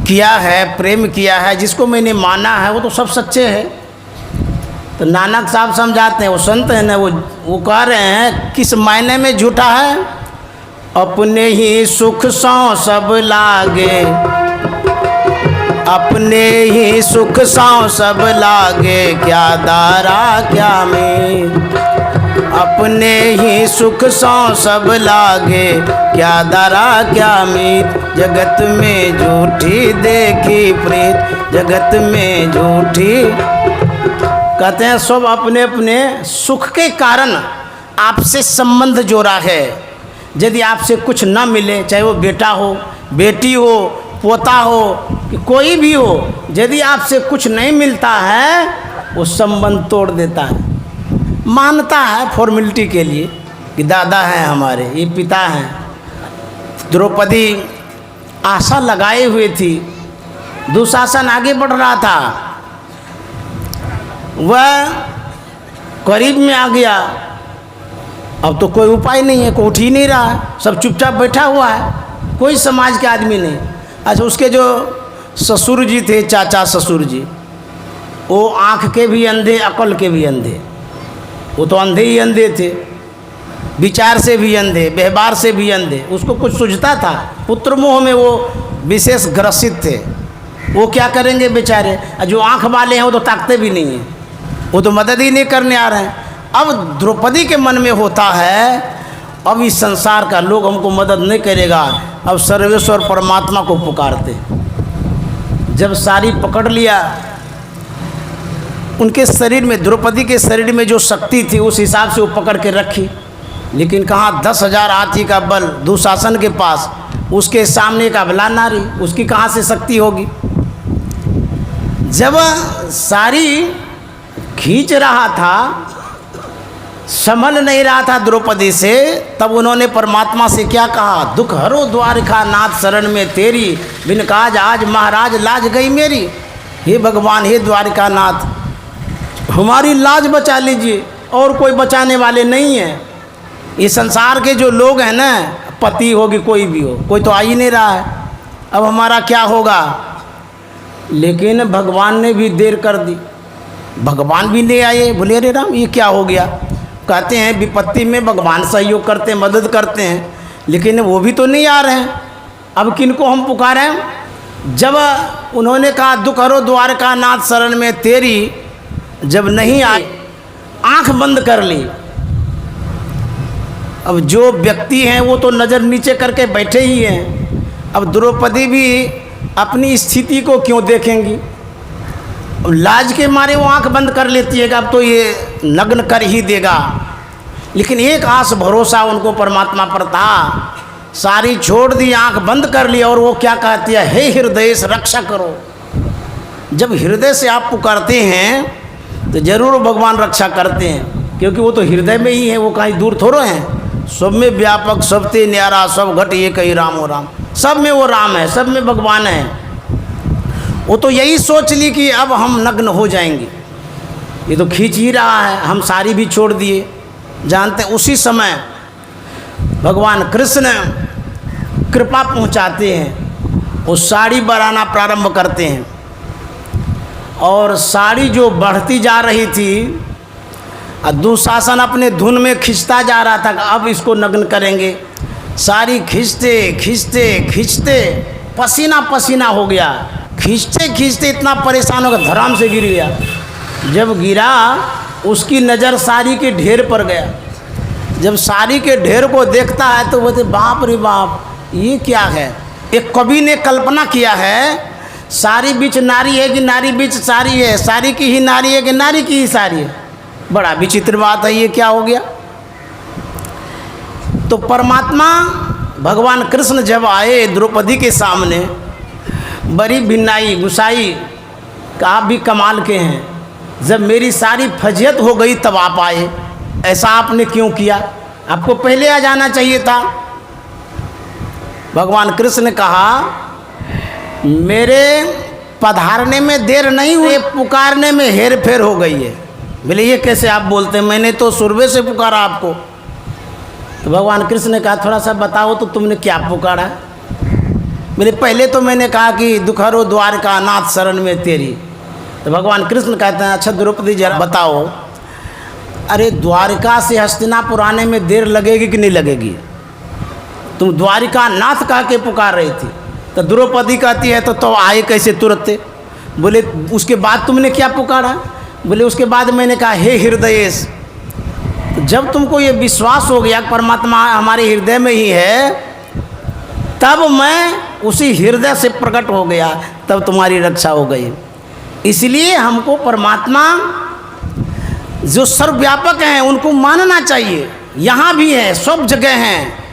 किया है, प्रेम किया है, जिसको मैंने माना है, वो तो सब सच्चे हैं। तो नानक साहब समझाते हैं, वो संत हैं ना, वो कह रहे हैं किस मायने में झूठा है? अपने ही सुख सौ सब लागे, अपने ही सुख सौ सब लागे, क्या दारा क्या मीत, अपने ही सुख सौ सब लागे, क्या दारा क्या मीत, जगत में झूठी देखी प्रीत जगत में झूठी। कहते हैं सब अपने अपने सुख के कारण आपसे संबंध जोड़ा है। यदि आपसे कुछ न मिले, चाहे वो बेटा हो, बेटी हो, पोता हो, कि कोई भी हो, यदि आपसे कुछ नहीं मिलता है वो संबंध तोड़ देता है। मानता है फॉर्मेलिटी के लिए कि दादा हैं हमारे, ये पिता हैं। द्रौपदी आशा लगाए हुए थी, दुशासन आगे बढ़ रहा था, वह करीब में आ गया। अब तो कोई उपाय नहीं है, कोई उठ ही नहीं रहा है, सब चुपचाप बैठा हुआ है, कोई समाज के आदमी नहीं। अच्छा, उसके जो ससुर जी थे, चाचा ससुर जी, वो आँख के भी अंधे, अकल के भी अंधे, वो तो अंधे ही अंधे थे, विचार से भी अंधे, व्यवहार से भी अंधे। उसको कुछ सूझता था, पुत्र मोह में वो विशेष ग्रसित थे। वो क्या करेंगे बेचारे? जो आँख वाले हैं वो तो ताकते भी नहीं हैं, वो तो मदद ही नहीं करने आ रहे हैं। अब द्रौपदी के मन में होता है, अब इस संसार का लोग हमको मदद नहीं करेगा, अब सर्वेश्वर परमात्मा को पुकारते। जब सारी पकड़ लिया, उनके शरीर में, द्रौपदी के शरीर में जो शक्ति थी उस हिसाब से वो पकड़ के रखी। लेकिन कहाँ 10,000 हाथी का बल दुशासन के पास, उसके सामने का अबला नारी, उसकी कहाँ से शक्ति होगी? जब सारी खींच रहा था, संभल नहीं रहा था द्रौपदी से, तब उन्होंने परमात्मा से क्या कहा? दुख हरो द्वारिका नाथ शरण में तेरी, बिन काज आज महाराज लाज गई मेरी। हे भगवान, हे द्वारिका नाथ, हमारी लाज बचा लीजिए, और कोई बचाने वाले नहीं हैं। ये संसार के जो लोग हैं ना, पति होगी कोई भी हो, कोई तो आ ही नहीं रहा है, अब हमारा क्या होगा? लेकिन भगवान ने भी देर कर दी, भगवान भी नहीं आए। बोले अरे राम, ये क्या हो गया? कहते हैं विपत्ति में भगवान सहयोग करते हैं, मदद करते हैं, लेकिन वो भी तो नहीं आ रहे हैं। अब किनको हम पुकारें? जब उन्होंने कहा दुख हरो द्वारका नाथ शरण में तेरी, जब नहीं आए, आंख बंद कर ली। अब जो व्यक्ति हैं वो तो नज़र नीचे करके बैठे ही हैं। अब द्रौपदी भी अपनी स्थिति को क्यों देखेंगी? लाज के मारे वो आंख बंद कर लेती है कि अब तो ये नग्न कर ही देगा। लेकिन एक आस भरोसा उनको परमात्मा पर था, सारी छोड़ दी, आंख बंद कर ली, और वो क्या कहती है? हे हृदय से रक्षा करो। जब हृदय से आप पुकारते हैं तो जरूर भगवान रक्षा करते हैं, क्योंकि वो तो हृदय में ही है, वो कहीं दूर थोड़ो हैं। सब में व्यापक, सबते न्यारा, सब घट ये कहीं राम हो राम, सब में वो राम है, सब में भगवान है। वो तो यही सोच ली कि अब हम नग्न हो जाएंगे, ये तो खींच ही रहा है, हम साड़ी भी छोड़ दिए। जानते हैं उसी समय भगवान कृष्ण कृपा पहुंचाते हैं, वो साड़ी बढ़ाना प्रारंभ करते हैं, और साड़ी जो बढ़ती जा रही थी, दुशासन अपने धुन में खींचता जा रहा था कि अब इसको नग्न करेंगे। साड़ी खींचते खींचते खींचते पसीना पसीना हो गया, खींचते खींचते इतना परेशान हो गया, धड़ाम से गिर गया। जब गिरा, उसकी नज़र साड़ी के ढेर पर गया। जब साड़ी के ढेर को देखता है तो बोलते बाप रे बाप, ये क्या है? एक कवि ने कल्पना किया है, सारी बीच नारी है कि नारी बीच सारी है, सारी की ही नारी है कि नारी की ही सारी है। बड़ा विचित्र बात है, ये क्या हो गया। तो परमात्मा भगवान कृष्ण जब आए द्रौपदी के सामने, बड़ी भिन्नाई गुसाई का आप भी कमाल के हैं, जब मेरी सारी फजियत हो गई तब आप आए, ऐसा आपने क्यों किया, आपको पहले आ जाना चाहिए था। भगवान कृष्ण ने कहा, मेरे पधारने में देर नहीं हुई, पुकारने में हेर फेर हो गई है। बोले ये कैसे आप बोलते हैं, मैंने तो सुरवे से पुकारा आपको। तो भगवान कृष्ण ने कहा, थोड़ा सा बताओ तो तुमने क्या पुकारा। बोले पहले तो मैंने कहा कि दुखहरो द्वारका नाथ शरण में तेरी। तो भगवान कृष्ण कहते हैं, अच्छा द्रौपदी जरा बताओ, अरे द्वारका से हस्तिनापुर आने में देर लगेगी कि नहीं लगेगी, तुम द्वारिका नाथ कह के पुकार रही थी। तो द्रौपदी कहती है, तो आए कैसे तुरंत। बोले उसके बाद तुमने क्या पुकारा। बोले उसके बाद मैंने कहा, हे हृदयेश। जब तुमको ये विश्वास हो गया परमात्मा हमारे हृदय में ही है, तब मैं उसी हृदय से प्रकट हो गया, तब तुम्हारी रक्षा हो गई। इसलिए हमको परमात्मा जो सर्वव्यापक हैं उनको मानना चाहिए। यहाँ भी है, सब जगह हैं।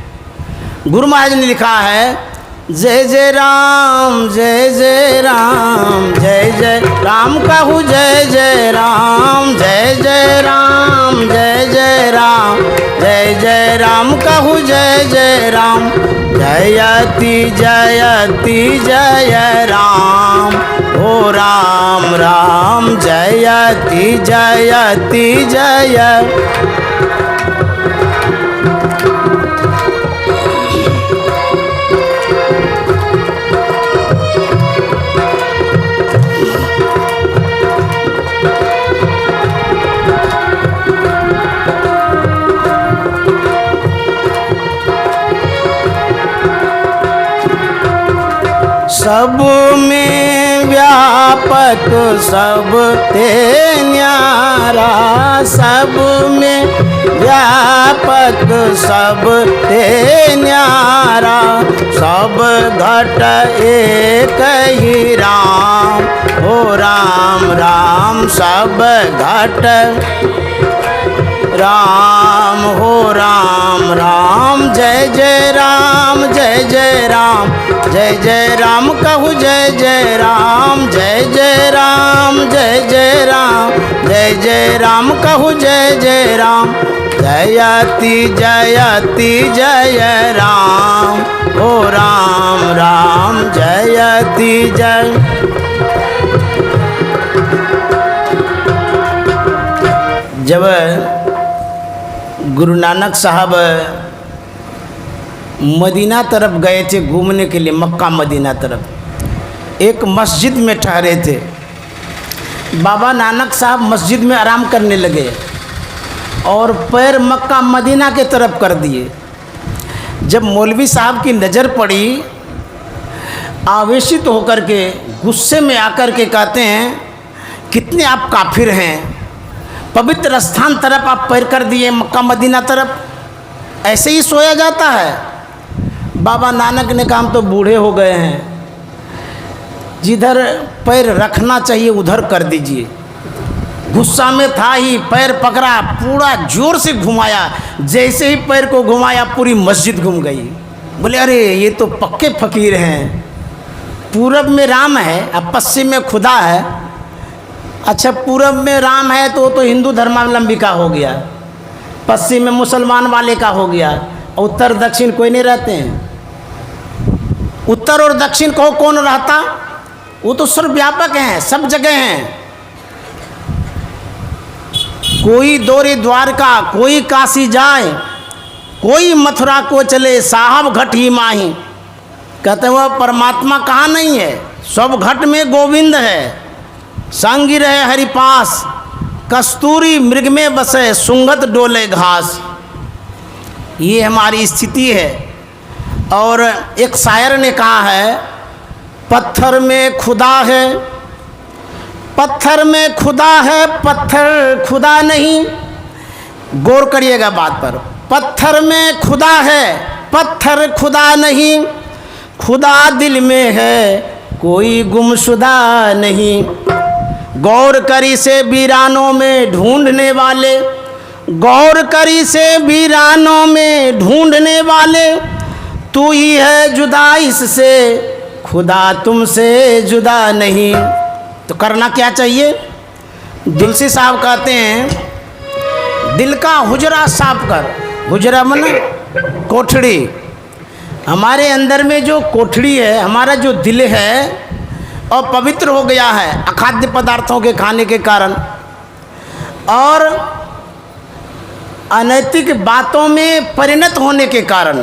गुरु महाराज ने लिखा है, जय जय राम जय जय राम, जय जय राम कहूँ जय जय राम, जय जय राम जय जय राम, जय जय राम कहूँ जय जय राम, जयति जयति जय राम, ओ राम राम जयति जयति जय। सब में व्यापक सब ते न्यारा, सब में व्यापक सब ते न्यारा, सब घट एक ही राम, ओ राम राम सब घट राम, हो राम राम जय जय राम जय जय राम, जय जय राम कहूँ जय जय राम, जय जय राम जय जय राम, जय जय राम कहूँ जय जय राम, जयति जयति जय राम, ओ राम राम जयति जय। जब गुरु नानक साहब मदीना तरफ गए थे घूमने के लिए, मक्का मदीना तरफ, एक मस्जिद में ठहरे थे। बाबा नानक साहब मस्जिद में आराम करने लगे और पैर मक्का मदीना के तरफ कर दिए। जब मौलवी साहब की नज़र पड़ी, आवेशित होकर के गुस्से में आकर के कहते हैं, कितने आप काफिर हैं, पवित्र स्थान तरफ आप पैर कर दिए, मक्का मदीना तरफ ऐसे ही सोया जाता है। बाबा नानक ने कहा, हम तो बूढ़े हो गए हैं, जिधर पैर रखना चाहिए उधर कर दीजिए। गुस्सा में था ही, पैर पकड़ा, पूरा जोर से घुमाया, जैसे ही पैर को घुमाया पूरी मस्जिद घूम गई। बोले अरे ये तो पक्के फकीर हैं, पूरब में राम है अब पश्चिम में खुदा है। अच्छा पूरब में राम है तो हिंदू धर्मावलंबी का हो गया, पश्चिम में मुसलमान वाले का हो गया, उत्तर दक्षिण कोई नहीं रहते हैं। उत्तर और दक्षिण को कौन रहता, वो तो सर्वव्यापक हैं, सब जगह हैं। कोई दौरे द्वारका, कोई काशी जाए, कोई मथुरा को चले, साहब घट ही माही। कहते हैं वह परमात्मा कहाँ नहीं है, सब घट में गोविंद है। संगी रहे हरि पास, कस्तूरी मृग में बसे, सुंगत डोले घास। ये हमारी स्थिति है। और एक शायर ने कहा है, पत्थर में खुदा है, पत्थर में खुदा है, पत्थर खुदा नहीं। गौर करिएगा बात पर, पत्थर में खुदा है, पत्थर खुदा नहीं। खुदा दिल में है कोई गुमशुदा नहीं। गौर करी से वीरानों में ढूंढने वाले, गौर करी से वीरानों में ढूंढने वाले, तू ही है जुदा इससे, खुदा तुमसे जुदा नहीं। तो करना क्या चाहिए? दिलसी साहब कहते हैं दिल का हुजरा साफ कर। हुजरा मन कोठड़ी। हमारे अंदर में जो कोठड़ी है, हमारा जो दिल है और पवित्र हो गया है अखाद्य पदार्थों के खाने के कारण और अनैतिक बातों में परिणत होने के कारण।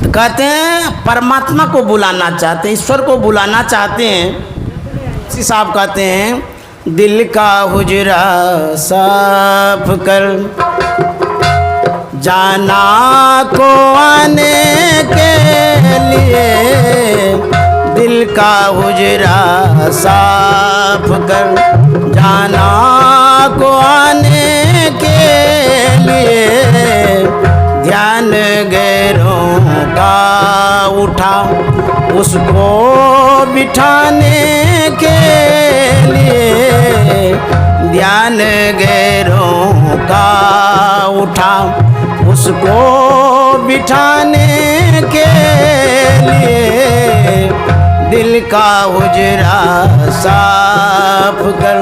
तो कहते हैं परमात्मा को बुलाना चाहते हैं, ईश्वर को बुलाना चाहते हैं। इसी साहब कहते हैं दिल का हुजरा साफ कर, जाना को आने के लिए दिल का हुजरा साफ कर, जाना को आने के लिए ध्यान गैरों का उठा, उसको बिठाने के लिए ध्यान गैरों का उठा, उसको बिठाने के लिए दिल का हुजरा साफ कर।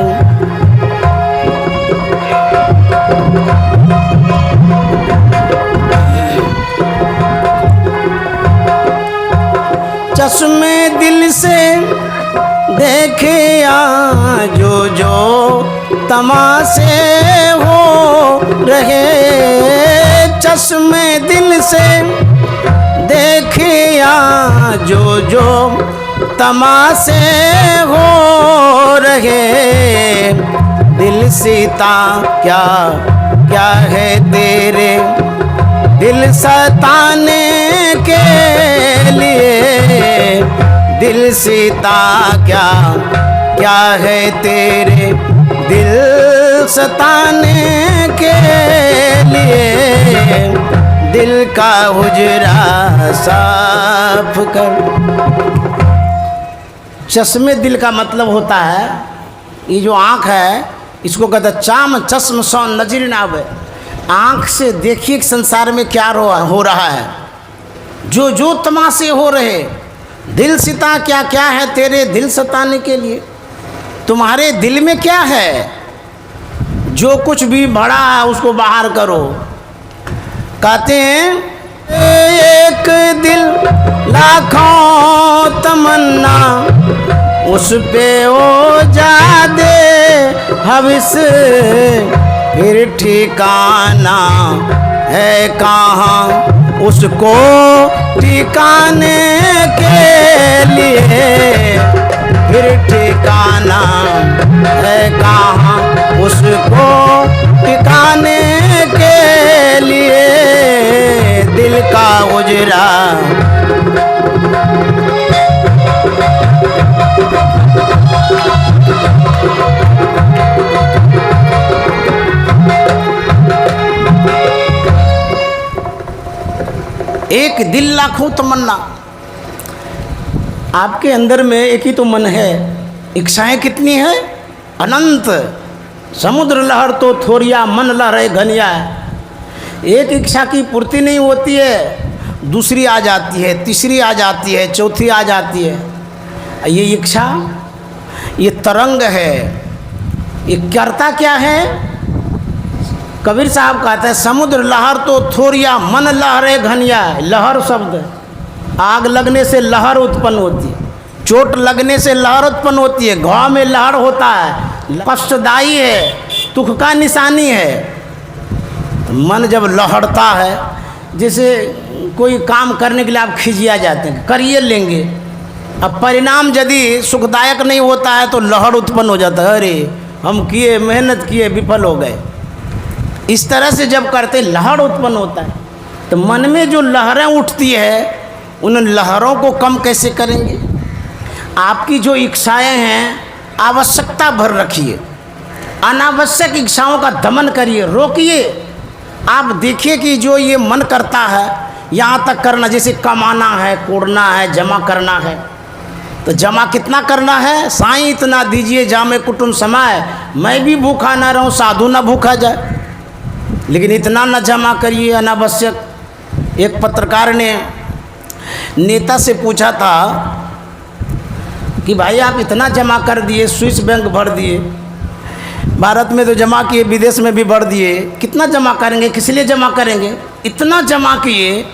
चश्मे दिल से देखे जो जो तमाशे हो रहे, चश्मे दिल से देखे जो जो तमाशे हो रहे, दिल सीता क्या क्या है तेरे, दिल सताने के लिए, दिल सीता क्या क्या है तेरे, दिल सताने के लिए दिल का हुजरा साफ कर। चश्मे दिल का मतलब होता है ये जो आँख है इसको कहते हैं चाम चश्म सौ नजर ना आवे। आँख से देखिए कि संसार में क्या हो रहा है, जो जो तमाशे हो रहे। दिल सिता क्या क्या है तेरे, दिल सताने के लिए। तुम्हारे दिल में क्या है, जो कुछ भी भरा है उसको बाहर करो। कहते हैं एक दिल लाखों तमन्ना, उस पे ओ जा दे हविस, फिर ठिकाना है कहाँ उसको ठिकाने के लिए, फिर ठिकाना है कहाँ उसको ठिकाने के लिए दिल का उजरा। एक दिल लाखों तमन्ना। आपके अंदर में एक ही तो मन है, इच्छाएं कितनी है अनंत। समुद्र लहर तो थोरिया, मन लहरे घनिया। एक इच्छा की पूर्ति नहीं होती है, दूसरी आ जाती है, तीसरी आ जाती है, चौथी आ जाती है। ये इच्छा, ये तरंग है। ये करता क्या है? कबीर साहब कहते हैं समुद्र लहर तो थोरिया, मन लहरे घनिया। लहर शब्द, आग लगने से लहर उत्पन्न होती है, चोट लगने से लहर उत्पन्न होती है, घाव में लहर होता है, कष्टदायी है, दुख का निशानी है। मन जब लहरता है, जैसे कोई काम करने के लिए आप खिजिया जाते हैं, करिए लेंगे, अब परिणाम यदि सुखदायक नहीं होता है तो लहर उत्पन्न हो जाता है, अरे हम किए, मेहनत किए, विफल हो गए। इस तरह से जब करते लहर उत्पन्न होता है। तो मन में जो लहरें उठती है, उन लहरों को कम कैसे करेंगे? आपकी जो इच्छाएं हैं आवश्यकता भर रखिए, अनावश्यक इच्छाओं का दमन करिए, रोकिए। आप देखिए कि जो ये मन करता है यहाँ तक करना, जैसे कमाना है, कोड़ना है, जमा करना है, तो जमा कितना करना है? साईं इतना दीजिए जामे कुटुम समाए, मैं भी भूखा ना रहूं, साधु ना भूखा जाए, लेकिन इतना न जमा करिए अनावश्यक। एक पत्रकार ने नेता से पूछा था कि भाई आप इतना जमा कर दिए, स्विस बैंक भर दिए, भारत में तो जमा किए, विदेश में भी भर दिए, कितना जमा करेंगे, किस लिए जमा करेंगे? इतना जमा किए,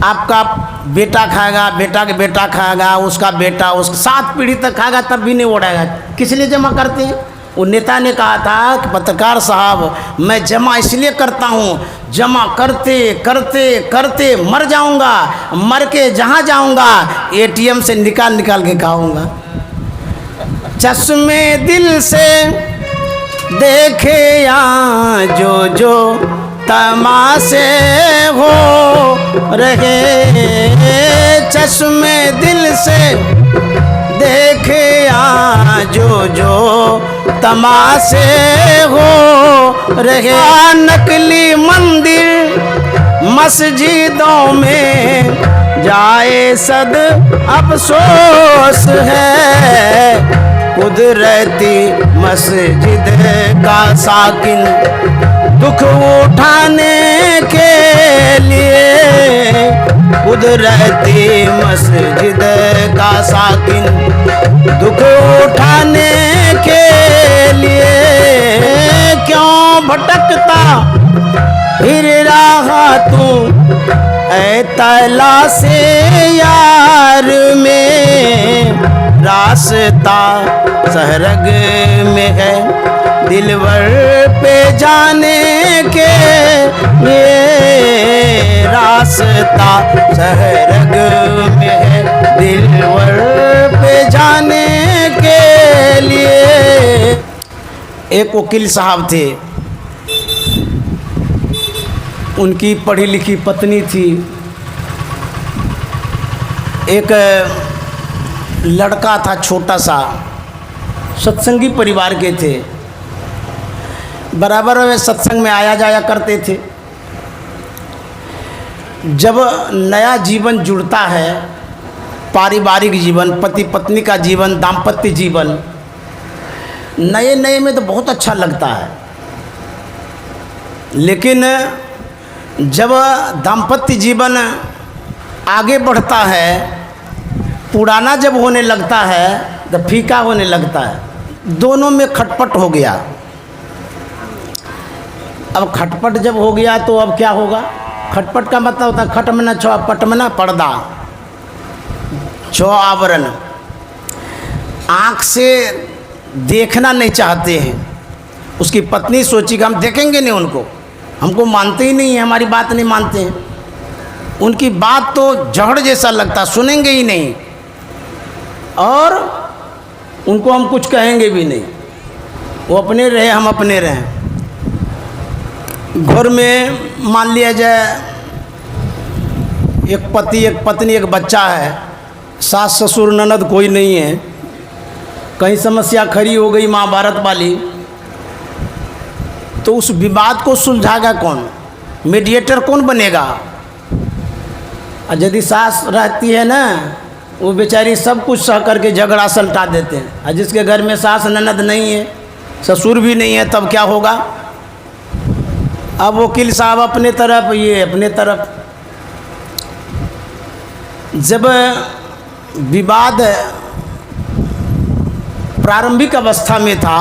आपका बेटा खाएगा, बेटा के बेटा खाएगा, उसका बेटा, उसका 7 पीढ़ी तक खाएगा, तब भी नहीं उड़ाएगा, किस लिए जमा करते हैं? वो नेता ने कहा था कि पत्रकार साहब मैं जमा इसलिए करता हूँ, जमा करते करते करते मर जाऊँगा, मर के जहाँ जाऊँगा ATM से निकाल निकाल के खाऊँगा। चश्मे दिल से देखे यहाँ जो जो तमाशे हो रहे, चश्मे दिल से देखे यहाँ जो जो तमाशे हो रहे। नकली मंदिर मस्जिदों में जाए सद अफसोस है, कुदरती मस्जिद का साकिन दुख उठाने के लिए, कुदरती मस्जिद का साकिन दुख उठाने के लिए, क्यों भटकता फिर रहा तू ऐ तला से यार में, रास्ता सहरग में है दिलवर पे जाने के लिए, रास्ता सहरग में है दिलवर पे जाने के लिए। एक वकील साहब थे, उनकी पढ़ी लिखी पत्नी थी, एक लड़का था छोटा सा, सत्संगी परिवार के थे, बराबर वे सत्संग में आया जाया करते थे। जब नया जीवन जुड़ता है, पारिवारिक जीवन, पति पत्नी का जीवन, दाम्पत्य जीवन, नए नए में तो बहुत अच्छा लगता है, लेकिन जब दाम्पत्य जीवन आगे बढ़ता है, पुराना जब होने लगता है तो फीका होने लगता है, दोनों में खटपट हो गया। अब खटपट जब हो गया तो अब क्या होगा? खटपट का मतलब होता है खट में ना छो, पट में ना पर्दा, छो आवरण, आँख से देखना नहीं चाहते हैं। उसकी पत्नी सोची कि हम देखेंगे नहीं उनको, हमको मानते ही नहीं है, हमारी बात नहीं मानते हैं, उनकी बात तो जहर जैसा लगता, सुनेंगे ही नहीं, और उनको हम कुछ कहेंगे भी नहीं, वो अपने रहे हम अपने रहें। घर में मान लिया जाए एक पति एक पत्नी एक बच्चा है, सास ससुर ननद कोई नहीं है, कहीं समस्या खड़ी हो गई महाभारत वाली, तो उस विवाद को सुलझाएगा कौन? मीडिएटर कौन बनेगा? और यदि सास रहती है ना, वो बेचारी सब कुछ सह करके झगड़ा सलटा देते हैं, और जिसके घर में सास ननद नहीं है, ससुर भी नहीं है, तब क्या होगा? अब वकील साहब अपने तरफ, ये अपने तरफ। जब विवाद प्रारंभिक अवस्था में था,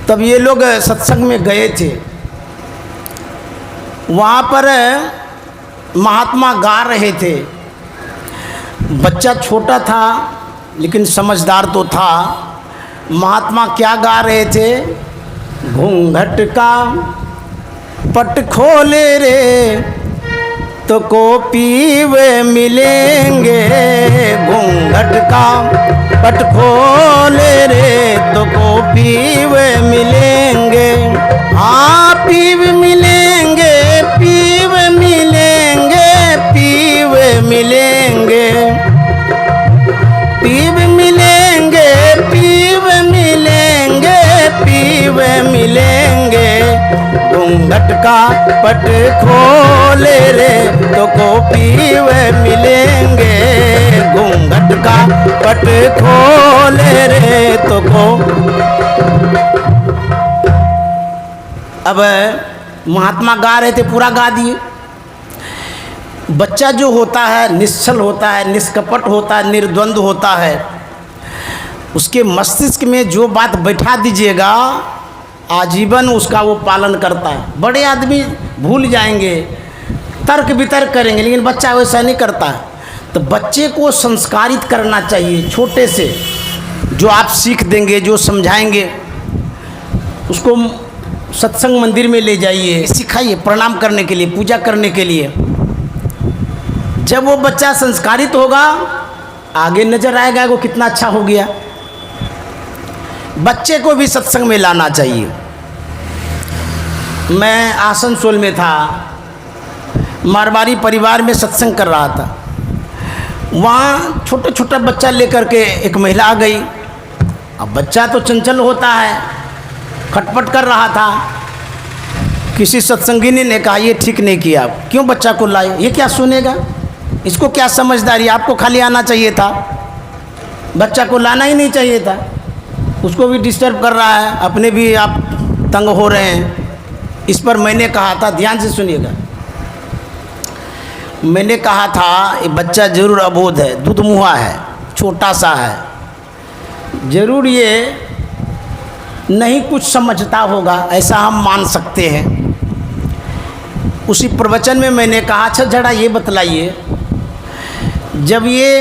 तब ये लोग सत्संग में गए थे, वहाँ पर महात्मा गा रहे थे, बच्चा छोटा था लेकिन समझदार तो था। महात्मा क्या गा रहे थे? घूंघट का पट खोले रे तो कॉपी वे मिलेंगे, घूंघट का पट खोले रे तो कॉपी वे मिलेंगे, हाँ पीव मिलेंगे, पीव मिलेंगे, पीव मिलेंगे, पीव मिलेंगे, पीव मिलेंगे, पीव मिलेंगे, घूंघट का पट खोले रे तो कॉपी वे मिलेंगे, घूंघट का पट खोले रे तो को। अब महात्मा गा रहे थे, पूरा गा दिए। बच्चा जो होता है निश्चल होता है, निष्कपट होता है, निर्द्वंद होता है, उसके मस्तिष्क में जो बात बैठा दीजिएगा आजीवन उसका वो पालन करता है। बड़े आदमी भूल जाएंगे, तर्क वितर्क करेंगे, लेकिन बच्चा वैसा नहीं करता है। तो बच्चे को संस्कारित करना चाहिए छोटे से। जो आप सीख देंगे, जो समझाएंगे, उसको सत्संग मंदिर में ले जाइए, सिखाइए प्रणाम करने के लिए, पूजा करने के लिए। जब वो बच्चा संस्कारित होगा आगे नजर आएगा वो कितना अच्छा हो गया। बच्चे को भी सत्संग में लाना चाहिए। मैं आसनसोल में था, मारवाड़ी परिवार में सत्संग कर रहा था। वहाँ छोटा छोटा बच्चा लेकर के एक महिला आ गई। अब बच्चा तो चंचल होता है, खटपट कर रहा था। किसी सत्संगिनी ने कहा ये ठीक नहीं किया, क्यों बच्चा को लाए, ये क्या सुनेगा, इसको क्या समझदारी, आपको खाली आना चाहिए था, बच्चा को लाना ही नहीं चाहिए था। उसको भी डिस्टर्ब कर रहा है, अपने भी आप तंग हो रहे हैं। इस पर मैंने कहा था, ध्यान से सुनिएगा, मैंने कहा था ये बच्चा जरूर अबोध है, दुधमुहा है, छोटा सा है, जरूर ये नहीं कुछ समझता होगा, ऐसा हम मान सकते हैं। उसी प्रवचन में मैंने कहा अच्छा जरा ये बतलाइए, जब ये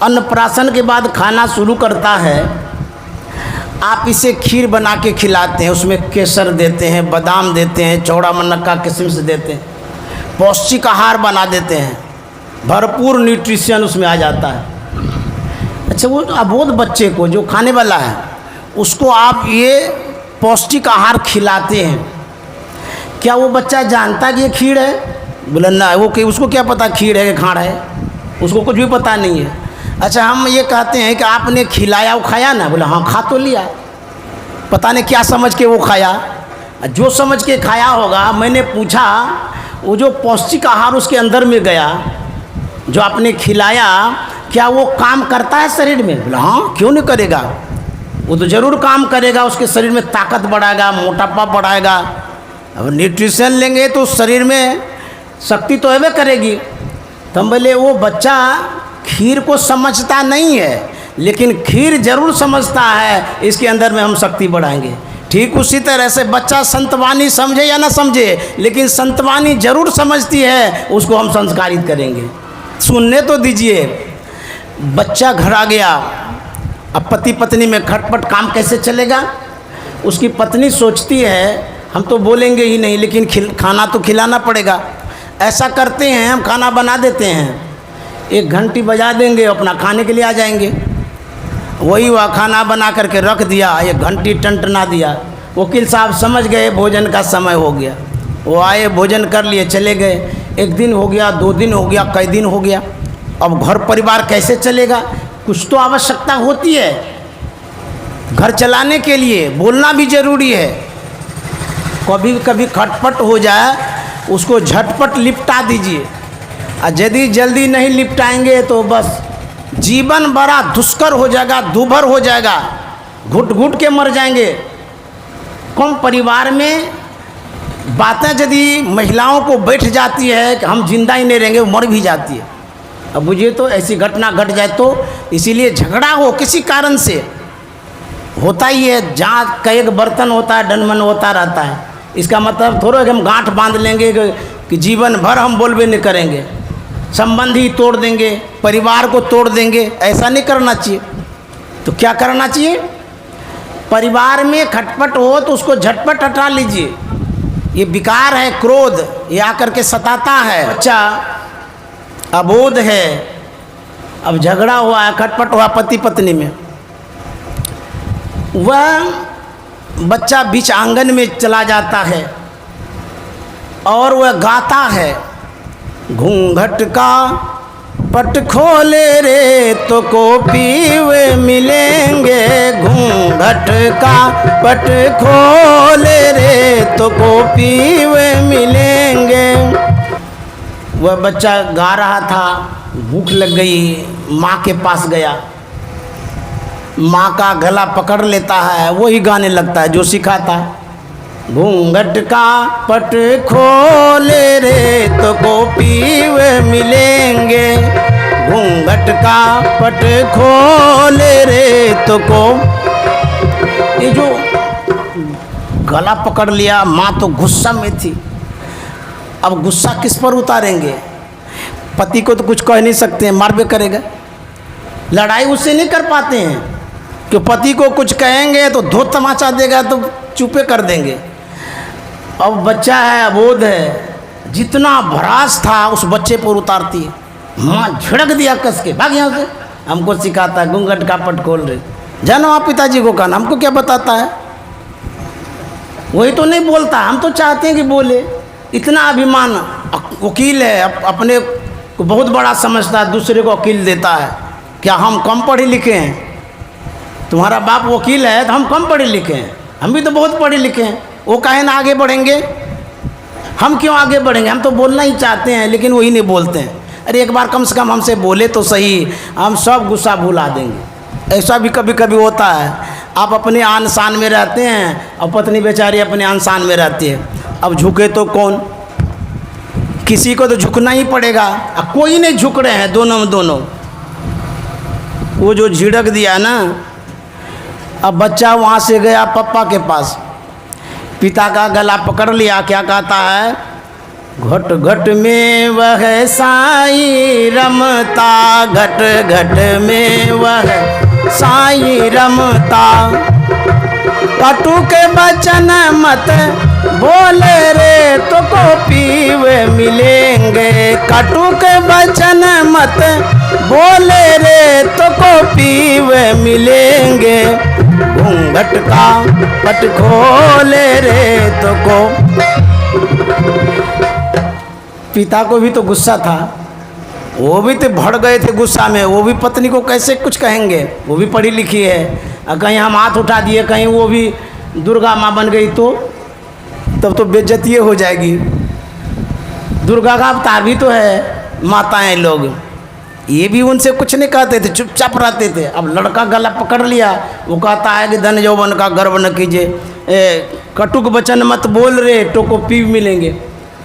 अन्नप्राशन के बाद खाना शुरू करता है, आप इसे खीर बना के खिलाते हैं, उसमें केसर देते हैं, बादाम देते हैं, चौड़ा मनक्का किशमिश देते हैं, पौष्टिक आहार बना देते हैं, भरपूर न्यूट्रिशन उसमें आ जाता है। अच्छा वो अबोध बच्चे को जो खाने वाला है उसको आप ये पौष्टिक आहार खिलाते हैं, क्या वो बच्चा जानता कि ये खीर है? बोला ना, वो उसको क्या पता खीर है कि खाड़ है, उसको कुछ भी पता नहीं है। अच्छा हम ये कहते हैं कि आपने खिलाया वो खाया ना? बोला हाँ खा तो लिया, पता नहीं क्या समझ के वो खाया, जो समझ के खाया होगा। मैंने पूछा वो जो पौष्टिक आहार उसके अंदर में गया जो आपने खिलाया, क्या वो काम करता है शरीर में? बोला हाँ क्यों नहीं करेगा, वो तो ज़रूर काम करेगा, उसके शरीर में ताकत बढ़ाएगा, मोटापा बढ़ाएगा। अब न्यूट्रिशन लेंगे तो शरीर में शक्ति तो हैवे करेगी। तो हम बोले वो बच्चा खीर को समझता नहीं है, लेकिन खीर जरूर समझता है, इसके अंदर में हम शक्ति बढ़ाएंगे। ठीक उसी तरह से बच्चा संतवाणी समझे या ना समझे, लेकिन संतवाणी जरूर समझती है, उसको हम संस्कारित करेंगे। सुनने तो दीजिए। बच्चा घर आ गया, अब पति पत्नी में खटपट, काम कैसे चलेगा? उसकी पत्नी सोचती है हम तो बोलेंगे ही नहीं, लेकिन खाना तो खिलाना पड़ेगा। ऐसा करते हैं, हम खाना बना देते हैं, एक घंटी बजा देंगे, अपना खाने के लिए आ जाएंगे। वही हुआ, खाना बना करके रख दिया, एक घंटी टंटना दिया, वकील साहब समझ गए भोजन का समय हो गया। वो आए, भोजन कर लिए, चले गए। एक दिन हो गया, 2 दिन हो गया, कई दिन हो गया। अब घर परिवार कैसे चलेगा? कुछ तो आवश्यकता होती है घर चलाने के लिए, बोलना भी जरूरी है। कभी कभी खटपट हो जाए, उसको झटपट लिपटा दीजिए, और यदि जल्दी नहीं लिपटाएंगे तो बस जीवन बड़ा दुष्कर हो जाएगा, दूभर हो जाएगा, घुट घुट के मर जाएंगे। कम परिवार में बातें यदि महिलाओं को बैठ जाती है कि हम जिंदा ही नहीं रहेंगे, वो मर भी जाती है। अब मुझे तो ऐसी घटना घट जाए तो, इसीलिए झगड़ा हो किसी कारण से होता ही है। जहाँ का एक बर्तन होता है डनमन होता रहता है। इसका मतलब थोड़ा कि हम गांठ बांध लेंगे कि जीवन भर हम बोलबे नहीं करेंगे, संबंध ही तोड़ देंगे, परिवार को तोड़ देंगे। ऐसा नहीं करना चाहिए। तो क्या करना चाहिए? परिवार में खटपट हो तो उसको झटपट हटा लीजिए। ये विकार है, क्रोध, ये आकर के सताता है। बच्चा अबोध है, अब झगड़ा हुआ है, खटपट हुआ पति पत्नी में, वह बच्चा बीच आंगन में चला जाता है और वह गाता है, घूंघट का पट खोले रे तो कॉपी वे मिलेंगे, घूंघट का पट खोले रे तो कॉपी वे मिलेंगे। वह बच्चा गा रहा था, भूख लग गई, माँ के पास गया, माँ का गला पकड़ लेता है, वही गाने लगता है जो सीखा था। घूंघट का पट खोले रे तो कॉपी वे मिलेंगे, घूंघट का पट खोले रे तो को। ये जो गला पकड़ लिया, माँ तो गुस्सा में थी। अब गुस्सा किस पर उतारेंगे? पति को तो कुछ कह नहीं सकते हैं, मार भी करेगा। लड़ाई उससे नहीं कर पाते हैं कि पति को कुछ कहेंगे तो धो तमाचा देगा तो चुपे कर देंगे। अब बच्चा है, अबोध है, जितना भरास था उस बच्चे पर उतारती है। माँ झड़क दिया कस के, भाग यहाँ से। हमको सिखाता है घूंघट का पट खोल रहे, जानो आप पिताजी को कहना, हमको क्या बताता है? वही तो नहीं बोलता, हम तो चाहते हैं कि बोले। इतना अभिमान, वकील है, अपने को बहुत बड़ा समझता है, दूसरे को वकील देता है। क्या हम कम पढ़े लिखे हैं? तुम्हारा बाप वकील है तो हम कम पढ़े लिखे हैं? हम भी तो बहुत पढ़े लिखे हैं। वो काहे ना आगे बढ़ेंगे? हम क्यों आगे बढ़ेंगे? हम तो बोलना ही चाहते हैं लेकिन वही नहीं बोलते हैं। अरे एक बार कम से कम हमसे बोले तो सही, हम सब गुस्सा भुला देंगे। ऐसा भी कभी कभी होता है, आप अपने आन शान में रहते हैं और पत्नी बेचारी अपने आन शान में रहती है। अब झुके तो कौन? किसी को तो झुकना ही पड़ेगा। अब कोई नहीं झुक रहे हैं, दोनों में दोनों। वो जो झिड़क दिया ना, अब बच्चा वहाँ से गया पापा के पास, पिता का गला पकड़ लिया। क्या कहता है? घट घट में वह साईं रमता, घट घट में वह साईं रमता। कटु के बचन मत बोले रे तो कॉपी वे मिलेंगे, कटु के बचन मत बोले रे तो कॉपी वे मिलेंगे। घूंघट का पट खोले रे तो को। पिता को भी तो गुस्सा था, वो भी तो भड़ गए थे गुस्सा में। वो भी पत्नी को कैसे कुछ कहेंगे? वो भी पढ़ी लिखी है। कहीं हम हाथ उठा दिए, कहीं वो भी दुर्गा माँ बन गई तो तब तो बेइज्जती हो जाएगी। दुर्गा का अवतार भी तो है माताएं लोग। ये भी उनसे कुछ नहीं कहते थे, चुपचाप रहते थे। अब लड़का गला पकड़ लिया, वो कहता है कि धन यौवन का गर्व न कीजिए, कटुक वचन मत बोल रे तो कॉपी मिलेंगे।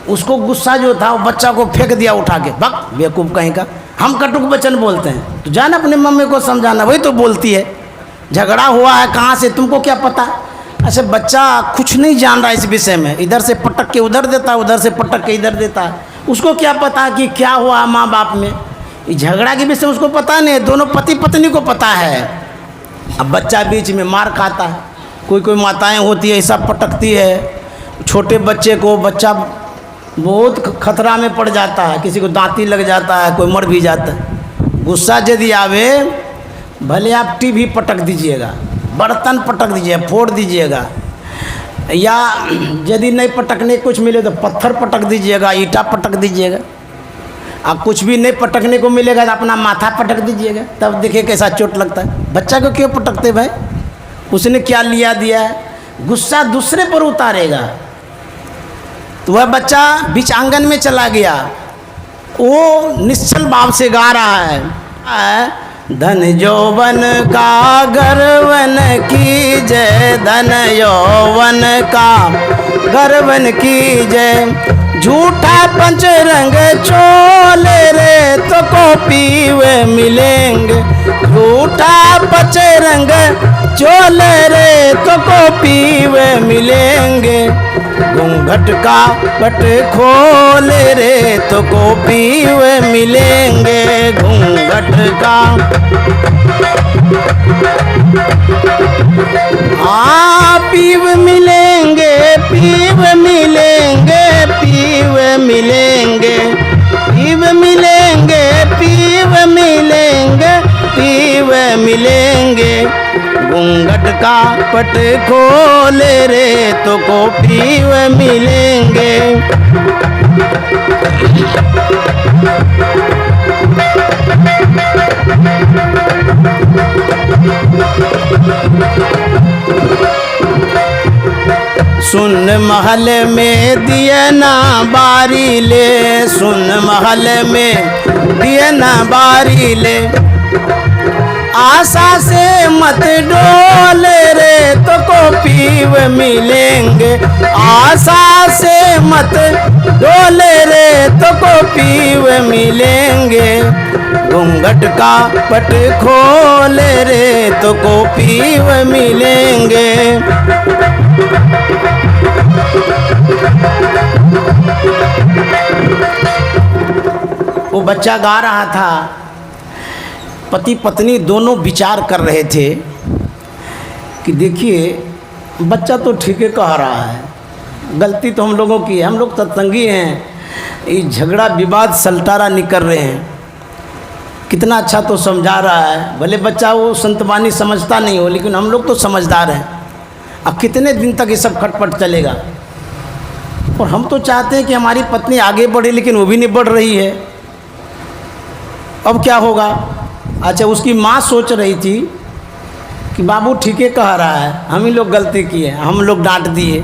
उसको गुस्सा जो था वो बच्चा को फेंक दिया उठा के, बक बेवकूफ़ कहीं का, हम कटुक वचन बोलते हैं तो जाना अपने मम्मी को समझाना, वही तो बोलती है। झगड़ा हुआ है कहाँ से, तुमको क्या पता? अच्छा, बच्चा कुछ नहीं जान रहा इस विषय में, इधर से पटक के उधर देता है, उधर से पटक के इधर देता है। उसको क्या पता कि क्या हुआ माँ बाप में? झगड़ा के विषय उसको पता नहीं, दोनों पति पत्नी को पता है। अब बच्चा बीच में मार खाता है। कोई कोई माताएं होती है ऐसा पटकती है छोटे बच्चे को, बच्चा बहुत खतरा में पड़ जाता है, किसी को दांती लग जाता है, कोई मर भी जाता है। गुस्सा यदि आवे, भले आप टीवी पटक दीजिएगा, बर्तन पटक दीजिएगा, फोड़ दीजिएगा, या यदि नहीं पटकने कुछ मिले तो पत्थर पटक दीजिएगा, ईंटा पटक दीजिएगा। अब कुछ भी नहीं पटकने को मिलेगा तो अपना माथा पटक दीजिएगा, तब देखिए कैसा चोट लगता है। बच्चा को क्यों पटकते भाई? उसने क्या लिया दिया है? गुस्सा दूसरे पर उतारेगा। तो वह बच्चा बीच आंगन में चला गया, वो निश्चल भाव से गा रहा है, धन यौवन का गर्वन की जय, धन यौवन का गर्वन की जय। झूठा पंचरंग चोले रे तो कॉपी वे मिलेंगे, झूठा पंचरंग चोले रे तो कॉपी वे मिलेंगे। घूंघट का पट खोले रे तो कॉपी वे मिलेंगे, घूंघट का। पीव मिलेंगे, पीव मिलेंगे, पीव मिलेंगे, पीव मिलेंगे, पीव मिलेंगे, पीव मिलेंगे। घूंघट का पट खोले रे तो कॉपी वे मिलेंगे। सुन महल में दिए ना बारी ले, सुन महल में दिए ना बारी ले। आशा से मत डोले रे तो को पीव मिलेंगे, आशा से मत डोले रे तो को पीव मिलेंगे। घूंघट का पट खोले रे तो को पीव मिलेंगे। वो बच्चा गा रहा था, पति पत्नी दोनों विचार कर रहे थे कि देखिए बच्चा तो ठीक है कह रहा है, गलती तो हम लोगों की है, हम लोग सत्संगी हैं, ये झगड़ा विवाद सलटारा नहीं कर रहे हैं, कितना अच्छा तो समझा रहा है। भले बच्चा वो संतवानी समझता नहीं हो, लेकिन हम लोग तो समझदार हैं। अब कितने दिन तक ये सब खटपट चलेगा? और हम तो चाहते हैं कि हमारी पत्नी आगे बढ़े, लेकिन वो भी नहीं बढ़ रही है। अब क्या होगा? अच्छा, उसकी माँ सोच रही थी कि बाबू ठीक है कह रहा है, हम ही लोग गलती किए, हम लोग डांट दिए,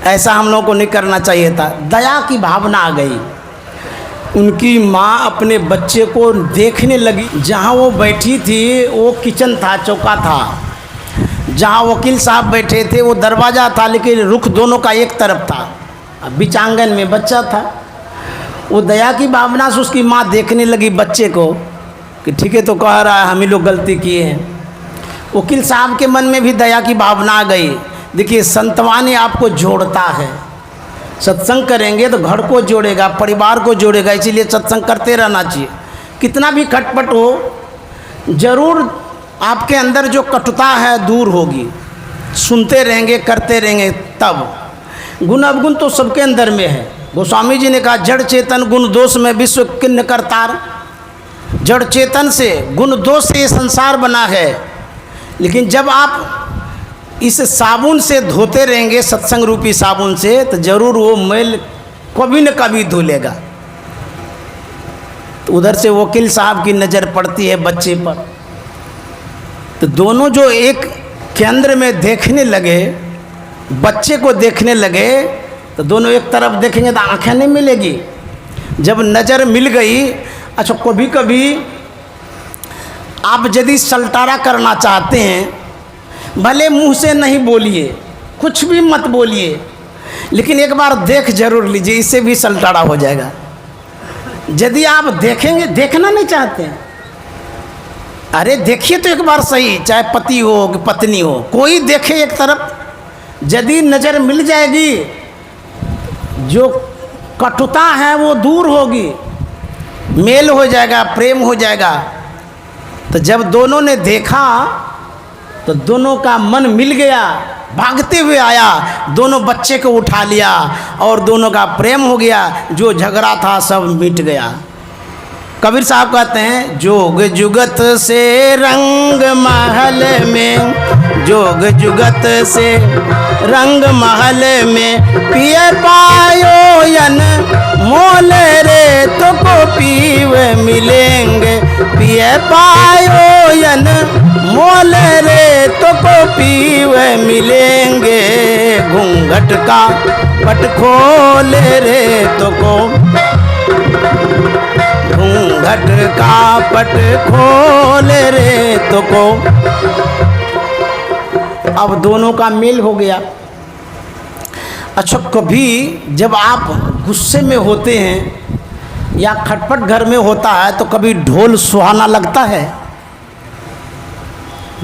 ऐसा हम लोगों को नहीं करना चाहिए था। दया की भावना आ गई। उनकी माँ अपने बच्चे को देखने लगी। जहाँ वो बैठी थी वो किचन था, चौका था। जहाँ वकील साहब बैठे थे वो दरवाज़ा था, लेकिन रुख दोनों का एक तरफ था। अब बीच आंगन में बच्चा था। वो दया की भावना से उसकी माँ देखने लगी बच्चे को कि ठीक है तो कह रहा है, हम ही लोग गलती किए हैं। वकील साहब के मन में भी दया की भावना आ गई। देखिए, संतवानी आपको जोड़ता है। सत्संग करेंगे तो घर को जोड़ेगा, परिवार को जोड़ेगा, इसीलिए सत्संग करते रहना चाहिए। कितना भी खटपट हो, जरूर आपके अंदर जो कटुता है दूर होगी। सुनते रहेंगे, करते रहेंगे, तब गुण अवगुण तो सबके अंदर में है। गोस्वामी जी ने कहा, जड़ चेतन गुण दोष में विश्व किन्न करतार। जड़ चेतन से, गुण दोष से ये संसार बना है। लेकिन जब आप इस साबुन से धोते रहेंगे, सत्संग रूपी साबुन से, तो जरूर वो मैल कभी न कभी धुलेगा। तो उधर से वकील साहब की नज़र पड़ती है बच्चे पर। तो दोनों जो एक केंद्र में देखने लगे, बच्चे को देखने लगे, तो दोनों एक तरफ देखेंगे तो आंखें नहीं मिलेगी। जब नज़र मिल गई, अच्छा कभी कभी आप यदि सलटारा करना चाहते हैं, भले मुंह से नहीं बोलिए, कुछ भी मत बोलिए, लेकिन एक बार देख जरूर लीजिए, इससे भी सलटारा हो जाएगा। यदि आप देखेंगे, देखना नहीं चाहते हैं, अरे देखिए तो एक बार सही, चाहे पति हो कि पत्नी हो, कोई देखे एक तरफ। यदि नज़र मिल जाएगी, जो कटुता है वो दूर होगी, मेल हो जाएगा, प्रेम हो जाएगा। तो जब दोनों ने देखा तो दोनों का मन मिल गया, भागते हुए आया, दोनों बच्चे को उठा लिया और दोनों का प्रेम हो गया। जो झगड़ा था सब मिट गया। कबीर साहब कहते हैं, जोग जुगत से रंग महल में, जोग जुगत से रंग महल में, पिए पायो यन मोल रे तो को पीव मिलेंगे। पिए पायो यन मोल रे तो को पीव मिलेंगे। घूंघट का पट खोल रे तो को, घूंघट का पट खोल रे तो को। अब दोनों का मेल हो गया। अच्छा, कभी जब आप गुस्से में होते हैं या खटपट घर में होता है, तो कभी ढोल सुहाना लगता है।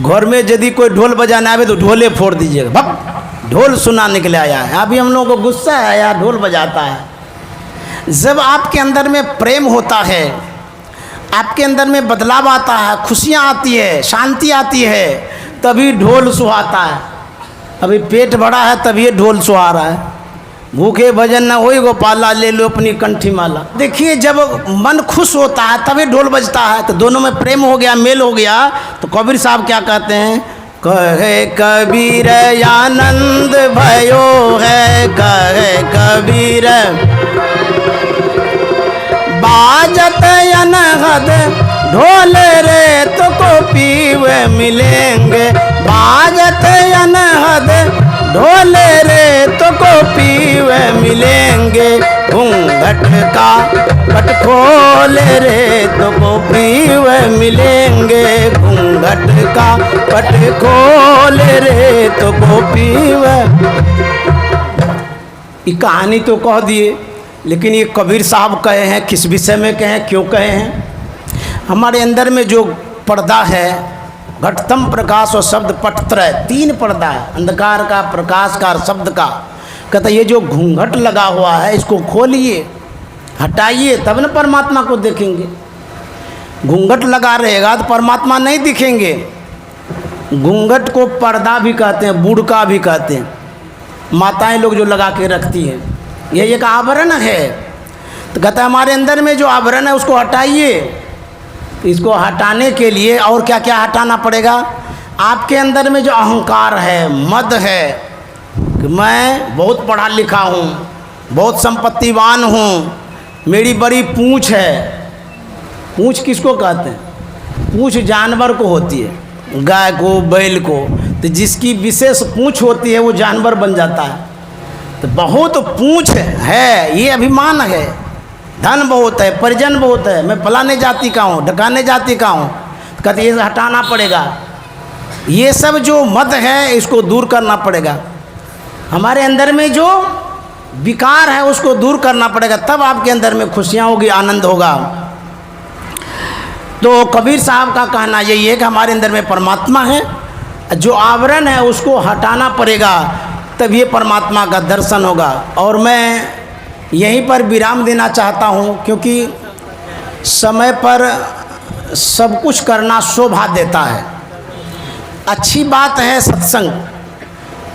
घर में यदि कोई ढोल बजाना आवे तो ढोले फोड़ दीजिएगा, भक ढोल सुनाने के लिए आया है। अभी हम लोगों को गुस्सा है या ढोल बजाता है। जब आपके अंदर में प्रेम होता है, आपके अंदर में बदलाव आता है, खुशियाँ आती है, शांति आती है, तभी ढोल सुहाता है। अभी पेट भरा है तभी ढोल सुहा रहा है। भूखे भजन न होई गोपाला, ले लो अपनी कंठी माला। देखिए, जब मन खुश होता है तभी ढोल बजता है। तो दोनों में प्रेम हो गया, मेल हो गया। तो कबीर साहब क्या कहते हैं, कहे कबीर आनंद भयो है, कहे कबीर बाजत अनहद ढोल रे तो को पीव मिलेंगे। बाजत अनहद ढोल रे तो मिलेंगे, घूंघट का पट खोले रे तो गोपी वह मिलेंगे, घूंघट का पट खोले रे तो गोपी वह। ये कहानी तो कह दिए, लेकिन ये कबीर साहब कहे हैं, किस विषय में कहे हैं, क्यों कहे हैं? हमारे अंदर में जो पर्दा है, घटतम प्रकाश और शब्द पटत्रय, 3 पर्दा है, अंधकार का, प्रकाश का और शब्द का। कहता ये जो घूंघट लगा हुआ है इसको खोलिए, हटाइए, तब न परमात्मा को देखेंगे। घूंघट लगा रहेगा तो परमात्मा नहीं दिखेंगे। घूंघट को पर्दा भी कहते हैं, बुड़का भी कहते हैं, माताएं लोग जो लगा के रखती हैं, ये एक आवरण है। तो कहता है हमारे अंदर में जो आवरण है उसको हटाइए। इसको हटाने के लिए और क्या क्या हटाना पड़ेगा? आपके अंदर में जो अहंकार है, मद है कि मैं बहुत पढ़ा लिखा हूँ, बहुत संपत्तिवान हूँ, मेरी बड़ी पूँछ है। पूँछ किसको कहते हैं? पूँछ जानवर को होती है, गाय को, बैल को। तो जिसकी विशेष पूँछ होती है वो जानवर बन जाता है। तो बहुत पूँछ है, ये अभिमान है। धन बहुत है, परिजन बहुत है, मैं फलाने जाति का हूँ, ढकाने जाति का हूँ। कहते ये हटाना पड़ेगा। ये सब जो मत है इसको दूर करना पड़ेगा। हमारे अंदर में जो विकार है उसको दूर करना पड़ेगा, तब आपके अंदर में खुशियाँ होगी, आनंद होगा। तो कबीर साहब का कहना यही है कि हमारे अंदर में परमात्मा है, जो आवरण है उसको हटाना पड़ेगा, तब ये परमात्मा का दर्शन होगा। और मैं यहीं पर विराम देना चाहता हूँ, क्योंकि समय पर सब कुछ करना शोभा देता है। अच्छी बात है सत्संग।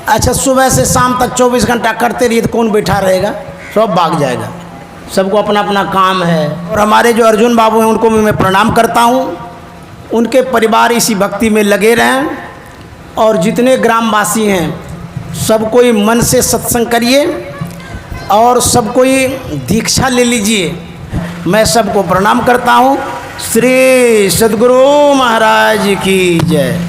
अच्छा, सुबह से शाम तक 24 घंटा करते रहिए तो कौन बैठा रहेगा? सब भाग जाएगा। सबको अपना अपना काम है। और हमारे जो अर्जुन बाबू हैं उनको भी मैं प्रणाम करता हूँ। उनके परिवार इसी भक्ति में लगे रहें, और जितने ग्रामवासी हैं सब कोई मन से सत्संग करिए और सब कोई दीक्षा ले लीजिए। मैं सबको प्रणाम करता हूँ। श्री सद्गुरु महाराज की जय।